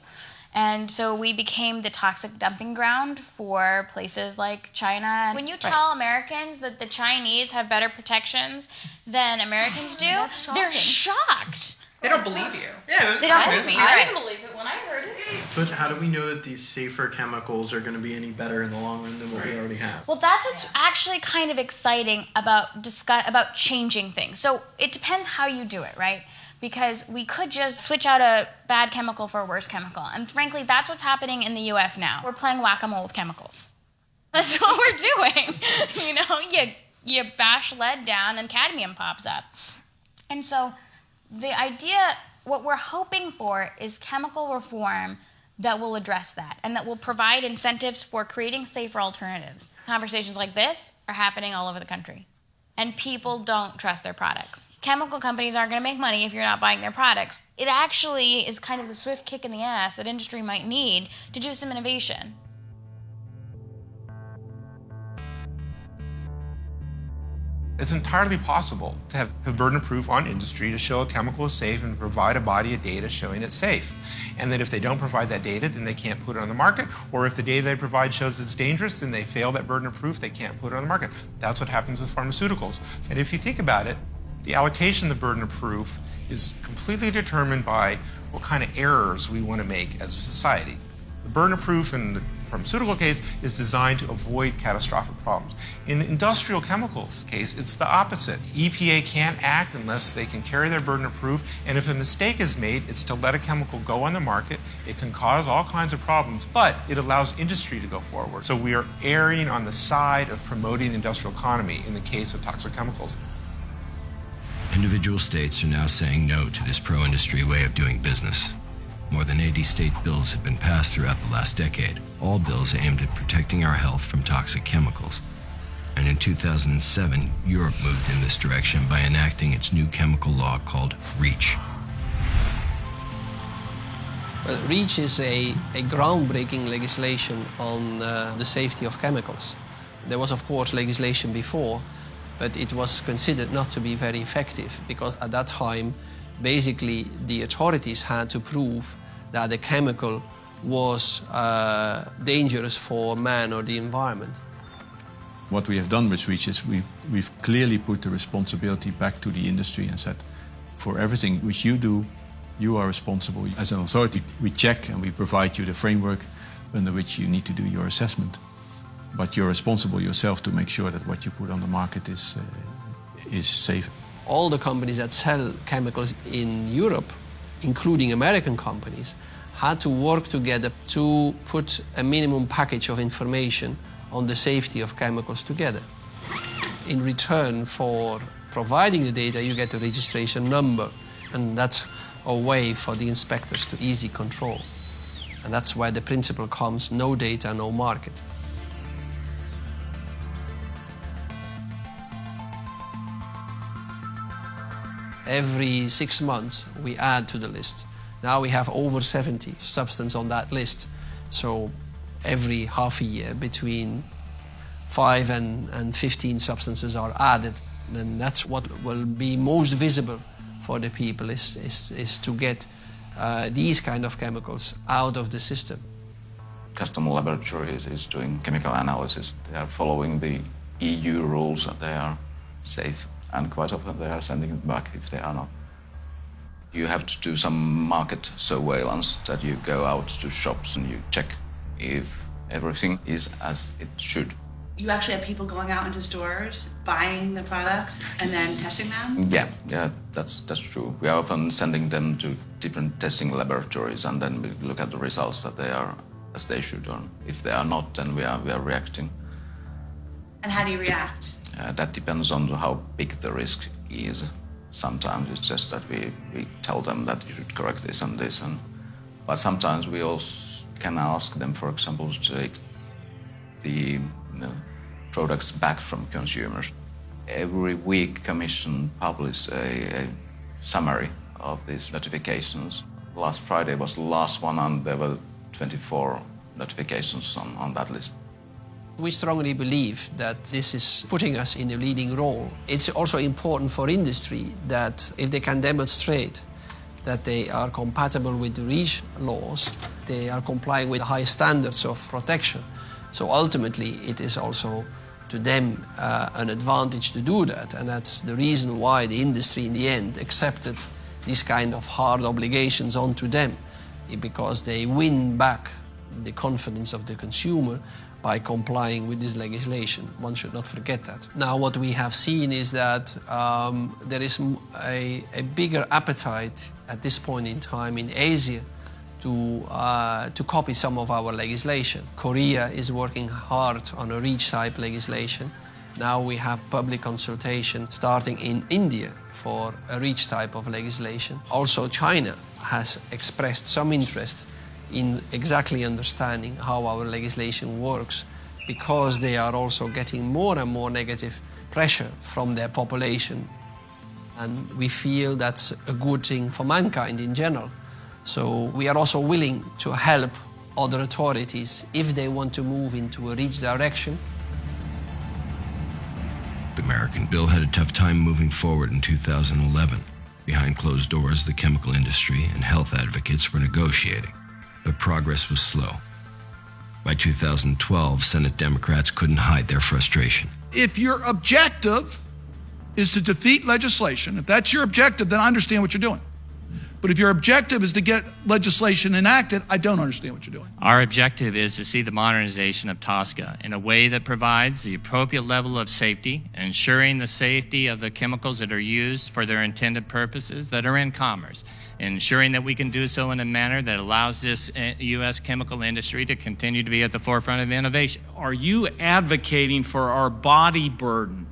[SPEAKER 3] And so we became the toxic dumping ground for places like China. When you tell Americans that the Chinese have better protections than Americans do, they're shocked.
[SPEAKER 18] They don't believe you.
[SPEAKER 3] Yeah, they don't believe me.
[SPEAKER 23] I didn't believe it when I heard it.
[SPEAKER 22] But how do we know that these safer chemicals are going to be any better in the long run than what we already have?
[SPEAKER 3] Well, that's what's actually kind of exciting about changing things. So it depends how you do it, right? Because we could just switch out a bad chemical for a worse chemical. And frankly, that's what's happening in the US now. We're playing whack-a-mole with chemicals. That's what we're doing. You bash lead down and cadmium pops up. And so the idea, what we're hoping for is chemical reform that will address that and that will provide incentives for creating safer alternatives. Conversations like this are happening all over the country. And people don't trust their products. Chemical companies aren't going to make money if you're not buying their products. It actually is kind of the swift kick in the ass that industry might need to do some innovation.
[SPEAKER 1] It's entirely possible to have burden of proof on industry to show a chemical is safe and provide a body of data showing it's safe. And that if they don't provide that data, then they can't put it on the market. Or if the data they provide shows it's dangerous, then they fail that burden of proof, they can't put it on the market. That's what happens with pharmaceuticals. And if you think about it, the allocation of the burden of proof is completely determined by what kind of errors we want to make as a society. The burden of proof in the pharmaceutical case is designed to avoid catastrophic problems. In the industrial chemicals case, it's the opposite. EPA can't act unless they can carry their burden of proof, and if a mistake is made, it's to let a chemical go on the market. It can cause all kinds of problems, but it allows industry to go forward. So we are erring on the side of promoting the industrial economy in the case of toxic chemicals.
[SPEAKER 5] Individual states are now saying no to this pro-industry way of doing business. More than 80 state bills have been passed throughout the last decade, all bills aimed at protecting our health from toxic chemicals. And in 2007, Europe moved in this direction by enacting its new chemical law called REACH.
[SPEAKER 6] Well, REACH is a groundbreaking legislation on the safety of chemicals. There was, of course, legislation before, but it was considered not to be very effective because at that time, basically, the authorities had to prove that the chemical was dangerous for man or the environment.
[SPEAKER 8] What we have done with REACH is we've clearly put the responsibility back to the industry and said, for everything which you do, you are responsible. As an authority, we check and we provide you the framework under which you need to do your assessment. But you're responsible yourself to make sure that what you put on the market is safe.
[SPEAKER 6] All the companies that sell chemicals in Europe, including American companies, had to work together to put a minimum package of information on the safety of chemicals together. In return for providing the data, you get a registration number, and that's a way for the inspectors to easily control. And that's where the principle comes, no data, no market. Every 6 months, we add to the list. Now we have over 70 substances on that list. So every half a year, between 5 and 15 substances are added. And that's what will be most visible for the people, is to get these kind of chemicals out of the system.
[SPEAKER 9] Custom laboratories is doing chemical analysis. They are following the EU rules that they are safe. And quite often they are sending it back if they are not. You have to do some market surveillance, that you go out to shops and you check if everything is as it should.
[SPEAKER 21] You actually have people going out into stores, buying the products, and then testing them?
[SPEAKER 9] Yeah, that's true. We are often sending them to different testing laboratories, and then we look at the results that they are as they should. Or if they are not, then we are reacting.
[SPEAKER 21] And how do you react?
[SPEAKER 9] That depends on how big the risk is. Sometimes it's just that we tell them that you should correct this and this, but sometimes we also can ask them, for example, to take the products back from consumers. Every week, Commission publishes a summary of these notifications. Last Friday was the last one, and there were 24 notifications on that list.
[SPEAKER 6] We strongly believe that this is putting us in a leading role. It's also important for industry that if they can demonstrate that they are compatible with the REACH laws, they are complying with high standards of protection. So ultimately, it is also to them an advantage to do that, and that's the reason why the industry in the end accepted these kind of hard obligations onto them, because they win back the confidence of the consumer by complying with this legislation. One should not forget that. Now, what we have seen is that there is a bigger appetite at this point in time in Asia to copy some of our legislation. Korea is working hard on a REACH-type legislation. Now we have public consultation starting in India for a REACH type of legislation. Also, China has expressed some interest in exactly understanding how our legislation works, because they are also getting more and more negative pressure from their population. And we feel that's a good thing for mankind in general. So we are also willing to help other authorities if they want to move into a REACH direction.
[SPEAKER 27] The
[SPEAKER 5] American bill had a tough time moving forward in 2011. Behind closed doors, the chemical industry and health advocates were negotiating, but progress was slow. By 2012, Senate Democrats couldn't hide their frustration.
[SPEAKER 11] If your objective is to defeat legislation, if that's your objective, then I understand what you're doing. But if your objective is to get legislation enacted, I don't understand what you're doing.
[SPEAKER 12] Our objective is to see the modernization of TSCA in a way that provides the appropriate level of safety, ensuring the safety of the chemicals that are used for their intended purposes that are in commerce, ensuring that we can do so in a manner that allows this U.S. chemical industry to continue to be at the forefront of innovation.
[SPEAKER 13] Are you advocating for our body burden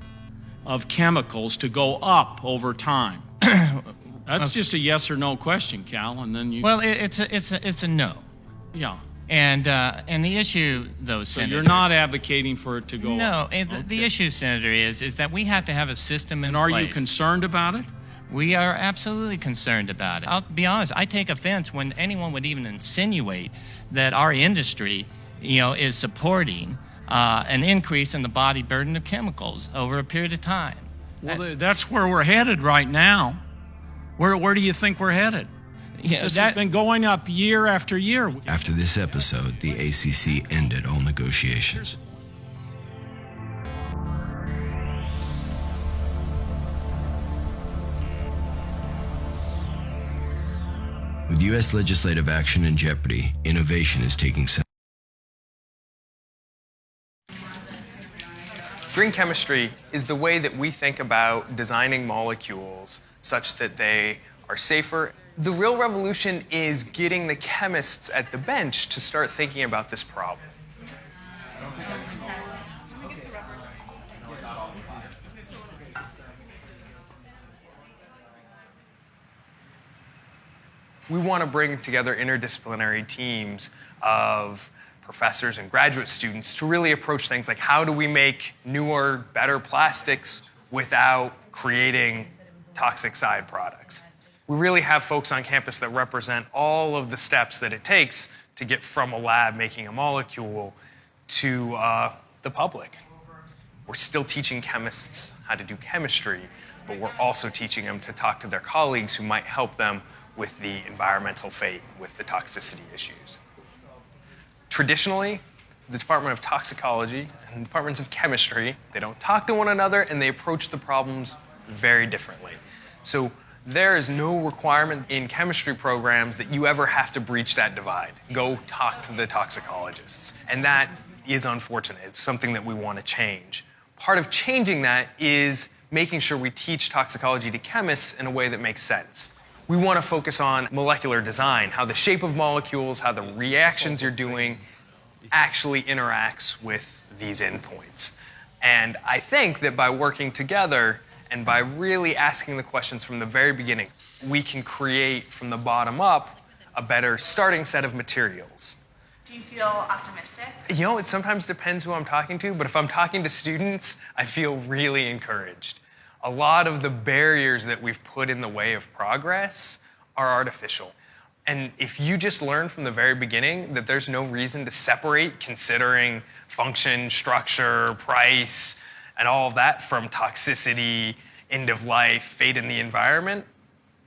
[SPEAKER 13] of chemicals to go up over time? That's just a yes or no question, Cal, and then you...
[SPEAKER 12] Well, it's a no.
[SPEAKER 13] Yeah.
[SPEAKER 12] And the issue, though,
[SPEAKER 13] So
[SPEAKER 12] Senator...
[SPEAKER 13] you're not advocating for it to go
[SPEAKER 12] No,
[SPEAKER 13] up?
[SPEAKER 12] the issue, Senator, is that we have to have a system in place.
[SPEAKER 13] And are you concerned about it?
[SPEAKER 12] We are absolutely concerned about it. I'll be honest, I take offense when anyone would even insinuate that our industry, is supporting an increase in the body burden of chemicals over a period of time.
[SPEAKER 13] Well, that's where we're headed right now. Where do you think we're headed? This has been going up year after year.
[SPEAKER 5] After this episode, the ACC ended all negotiations. With U.S. legislative action in jeopardy, innovation is taking center.
[SPEAKER 10] Green chemistry is the way that we think about designing molecules such that they are safer. The real revolution is getting the chemists at the bench to start thinking about this problem. We want to bring together interdisciplinary teams of professors and graduate students to really approach things like how do we make newer, better plastics without creating toxic side products. We really have folks on campus that represent all of the steps that it takes to get from a lab making a molecule to the public. We're still teaching chemists how to do chemistry, but we're also teaching them to talk to their colleagues who might help them with the environmental fate, with the toxicity issues. Traditionally, the Department of Toxicology and the Departments of Chemistry, they don't talk to one another and they approach the problems very differently. So there is no requirement in chemistry programs that you ever have to breach that divide. Go talk to the toxicologists. And that is unfortunate. It's something that we want to change. Part of changing that is making sure we teach toxicology to chemists in a way that makes sense. We want to focus on molecular design, how the shape of molecules, how the reactions you're doing actually interacts with these endpoints. And I think that by working together and by really asking the questions from the very beginning, we can create from the bottom up a better starting set of materials.
[SPEAKER 21] Do you feel optimistic?
[SPEAKER 10] It sometimes depends who I'm talking to, but if I'm talking to students, I feel really encouraged. A lot of the barriers that we've put in the way of progress are artificial. And if you just learn from the very beginning that there's no reason to separate considering function, structure, price, and all of that from toxicity, end of life, fate in the environment,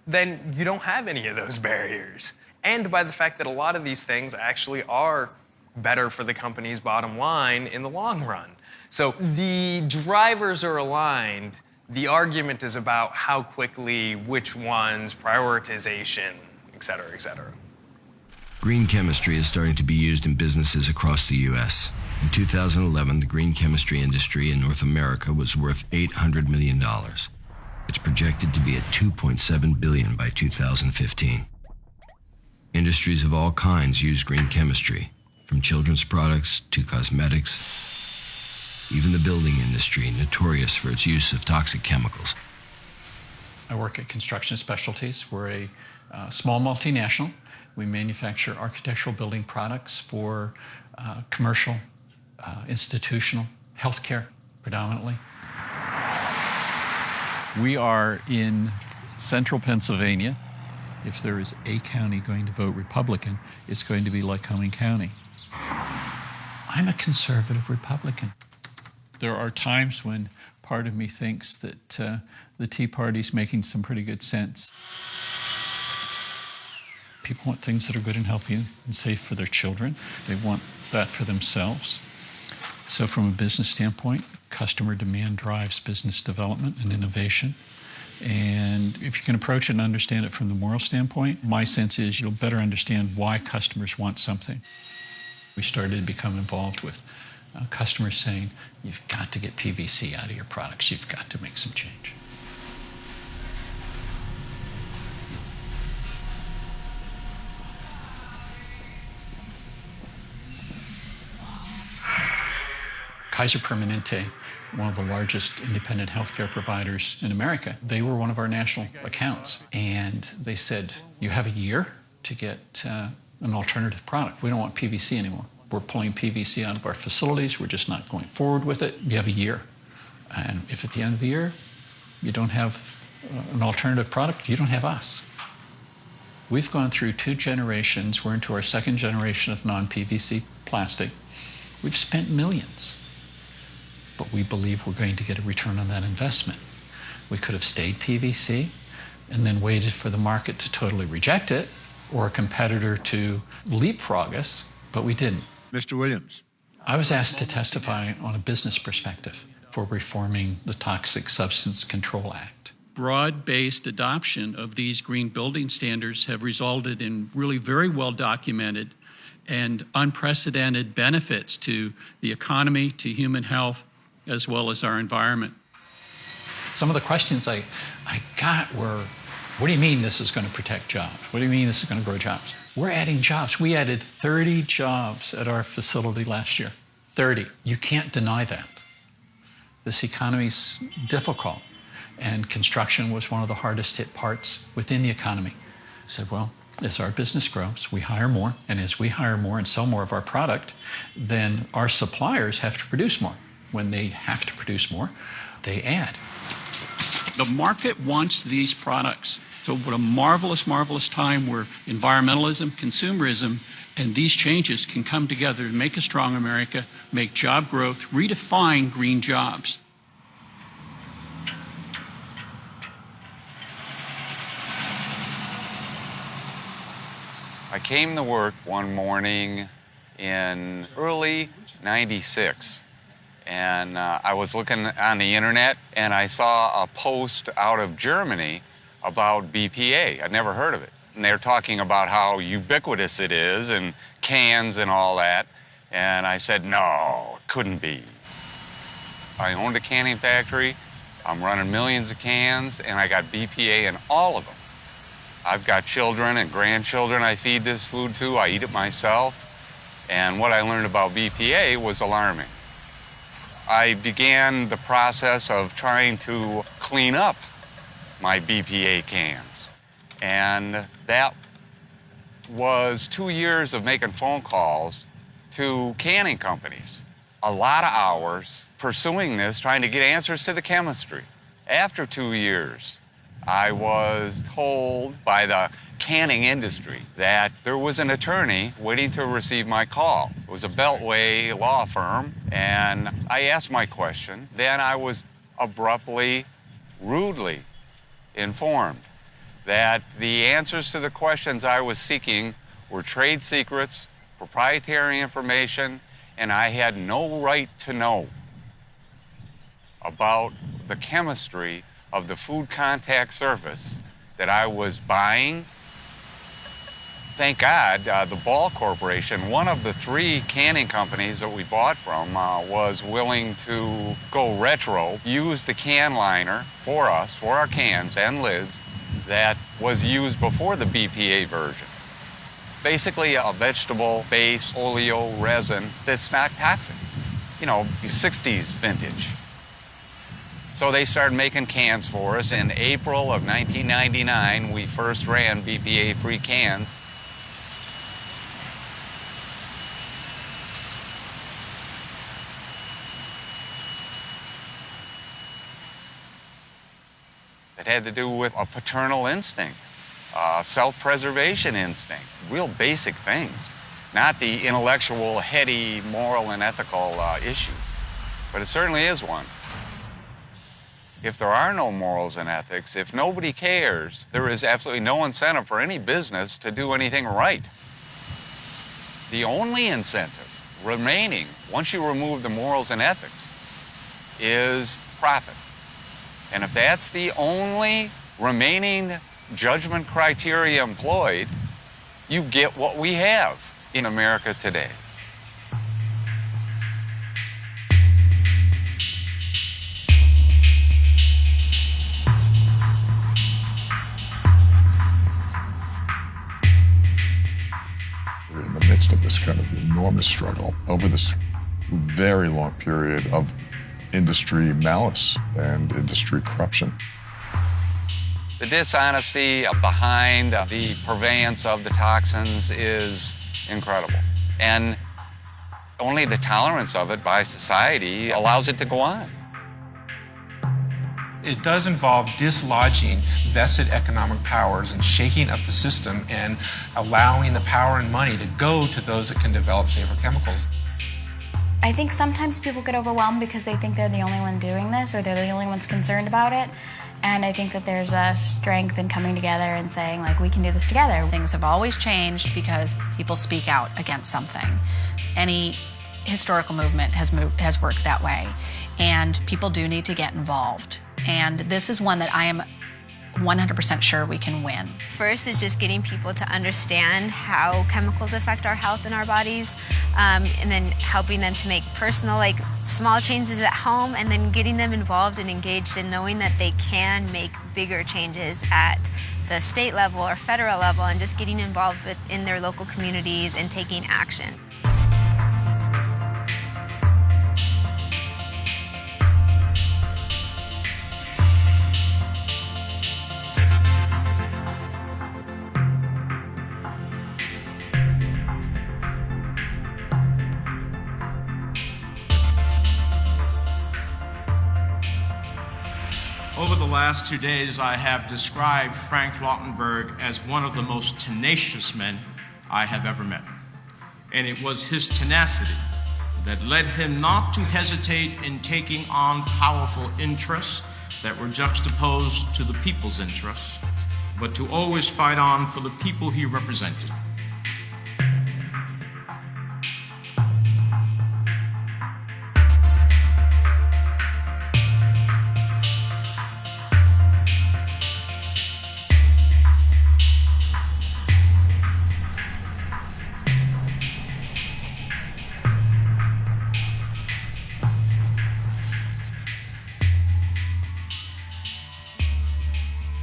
[SPEAKER 10] then you don't have any of those barriers. And by the fact that a lot of these things actually are better for the company's bottom line in the long run. So the drivers are aligned. The argument is about how quickly, which ones, prioritization, et cetera, et cetera.
[SPEAKER 5] Green chemistry is starting to be used in businesses across the U.S. In 2011, the green chemistry industry in North America was worth $800 million. It's projected to be at $2.7 billion by 2015. Industries of all kinds use green chemistry, from children's products to cosmetics. Even the building industry, notorious for its use of toxic chemicals.
[SPEAKER 14] I work at Construction Specialties. We're a small multinational. We manufacture architectural building products for commercial, institutional, healthcare predominantly.
[SPEAKER 20] We are in central Pennsylvania. If there is a county going to vote Republican, it's going to be Lycoming County. I'm a conservative Republican. There are times when part of me thinks that the Tea Party's making some pretty good sense. People want things that are good and healthy and safe for their children. They want that for themselves. So from a business standpoint, customer demand drives business development and innovation. And if you can approach it and understand it from the moral standpoint, my sense is you'll better understand why customers want something. We started to become involved with customers saying, you've got to get PVC out of your products. You've got to make some change. Kaiser Permanente, one of the largest independent healthcare providers in America, they were one of our national accounts. And they said, you have a year to get an alternative product. We don't want PVC anymore. We're pulling PVC out of our facilities. We're just not going forward with it. You have a year. And if at the end of the year you don't have an alternative product, you don't have us. We've gone through 2 generations. We're into our 2nd generation of non-PVC plastic. We've spent millions. But we believe we're going to get a return on that investment. We could have stayed PVC and then waited for the market to totally reject it or a competitor to leapfrog us, but we didn't.
[SPEAKER 2] Mr. Williams.
[SPEAKER 20] I was asked to testify on a business perspective for reforming the Toxic Substance Control Act.
[SPEAKER 4] Broad-based adoption of these green building standards have resulted in really very well documented and unprecedented benefits to the economy, to human health, as well as our environment.
[SPEAKER 20] Some of the questions I got were, what do you mean this is going to protect jobs? What do you mean this is going to grow jobs? We're adding jobs. We added 30 jobs at our facility last year. 30. You can't deny that. This economy's difficult, and construction was one of the hardest hit parts within the economy. I said, well, as our business grows, we hire more, and as we hire more and sell more of our product, then our suppliers have to produce more. When they have to produce more, they add.
[SPEAKER 4] The market wants these products. So what a marvelous, marvelous time where environmentalism, consumerism, and these changes can come together to make a strong America, make job growth, redefine green jobs.
[SPEAKER 15] I came to work one morning in early '96. And I was looking on the internet and I saw a post out of Germany about BPA. I'd never heard of it. And they're talking about how ubiquitous it is and cans and all that. And I said, no, it couldn't be. I owned a canning factory. I'm running millions of cans and I got BPA in all of them. I've got children and grandchildren I feed this food to. I eat it myself. And what I learned about BPA was alarming. I began the process of trying to clean up my BPA cans. And that was 2 years of making phone calls to canning companies. A lot of hours pursuing this, trying to get answers to the chemistry. After 2 years, I was told by the canning industry that there was an attorney waiting to receive my call. It was a Beltway law firm, and I asked my question. Then I was abruptly, rudely informed that the answers to the questions I was seeking were trade secrets, proprietary information, and I had no right to know about the chemistry of the food contact surface that I was buying. Thank God, the Ball Corporation, one of the 3 canning companies that we bought from, was willing to go retro, use the can liner for us, for our cans and lids, that was used before the BPA version. Basically a vegetable-based oleo resin that's not toxic. You know, 60s vintage. So they started making cans for us. In April of 1999, we first ran BPA-free cans. It had to do with a paternal instinct, self-preservation instinct, real basic things, not the intellectual, heady, moral, and ethical issues. But it certainly is one. If there are no morals and ethics, if nobody cares, there is absolutely no incentive for any business to do anything right. The only incentive remaining, once you remove the morals and ethics, is profit. And if that's the only remaining judgment criteria employed, you get what we have in America today.
[SPEAKER 2] We're in the midst of this kind of enormous struggle over this very long period of industry malice and industry corruption.
[SPEAKER 15] The dishonesty behind the purveyance of the toxins is incredible. And only the tolerance of it by society allows it to go on.
[SPEAKER 1] It does involve dislodging vested economic powers and shaking up the system and allowing the power and money to go to those that can develop safer chemicals.
[SPEAKER 3] I think sometimes people get overwhelmed because they think they're the only one doing this or they're the only ones concerned about it. And I think that there's a strength in coming together and saying, like, we can do this together.
[SPEAKER 7] Things have always changed because people speak out against something. Any historical movement has worked that way. And people do need to get involved. And this is one that I am 100% sure we can win.
[SPEAKER 16] First is just getting people to understand how chemicals affect our health and our bodies, and then helping them to make personal, like, small changes at home, and then getting them involved and engaged and knowing that they can make bigger changes at the state level or federal level, and just getting involved in their local communities and taking action.
[SPEAKER 24] Over the last 2 days, I have described Frank Lautenberg as one of the most tenacious men I have ever met. And it was his tenacity that led him not to hesitate in taking on powerful interests that were juxtaposed to the people's interests, but to always fight on for the people he represented.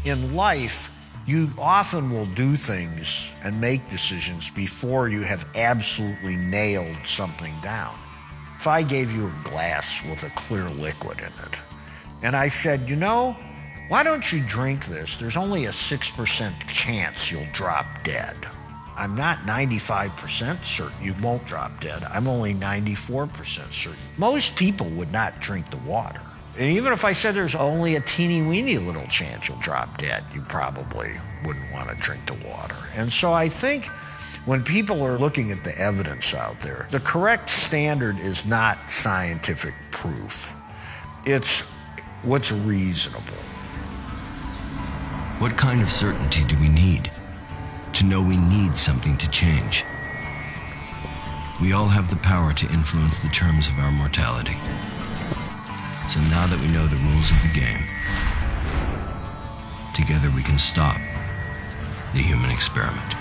[SPEAKER 25] In life, you often will do things and make decisions before you have absolutely nailed something down. If I gave you a glass with a clear liquid in it, and I said, you know, why don't you drink this? There's only a 6% chance you'll drop dead. I'm not 95% certain you won't drop dead. I'm only 94% certain. Most people would not drink the water. And even if I said there's only a teeny-weeny little chance you'll drop dead, you probably wouldn't want to drink the water. And so I think when people are looking at the evidence out there, the correct standard is not scientific proof. It's what's reasonable.
[SPEAKER 5] What kind of certainty do we need to know we need something to change? We all have the power to influence the terms of our mortality. So now that we know the rules of the game, together we can stop the human experiment.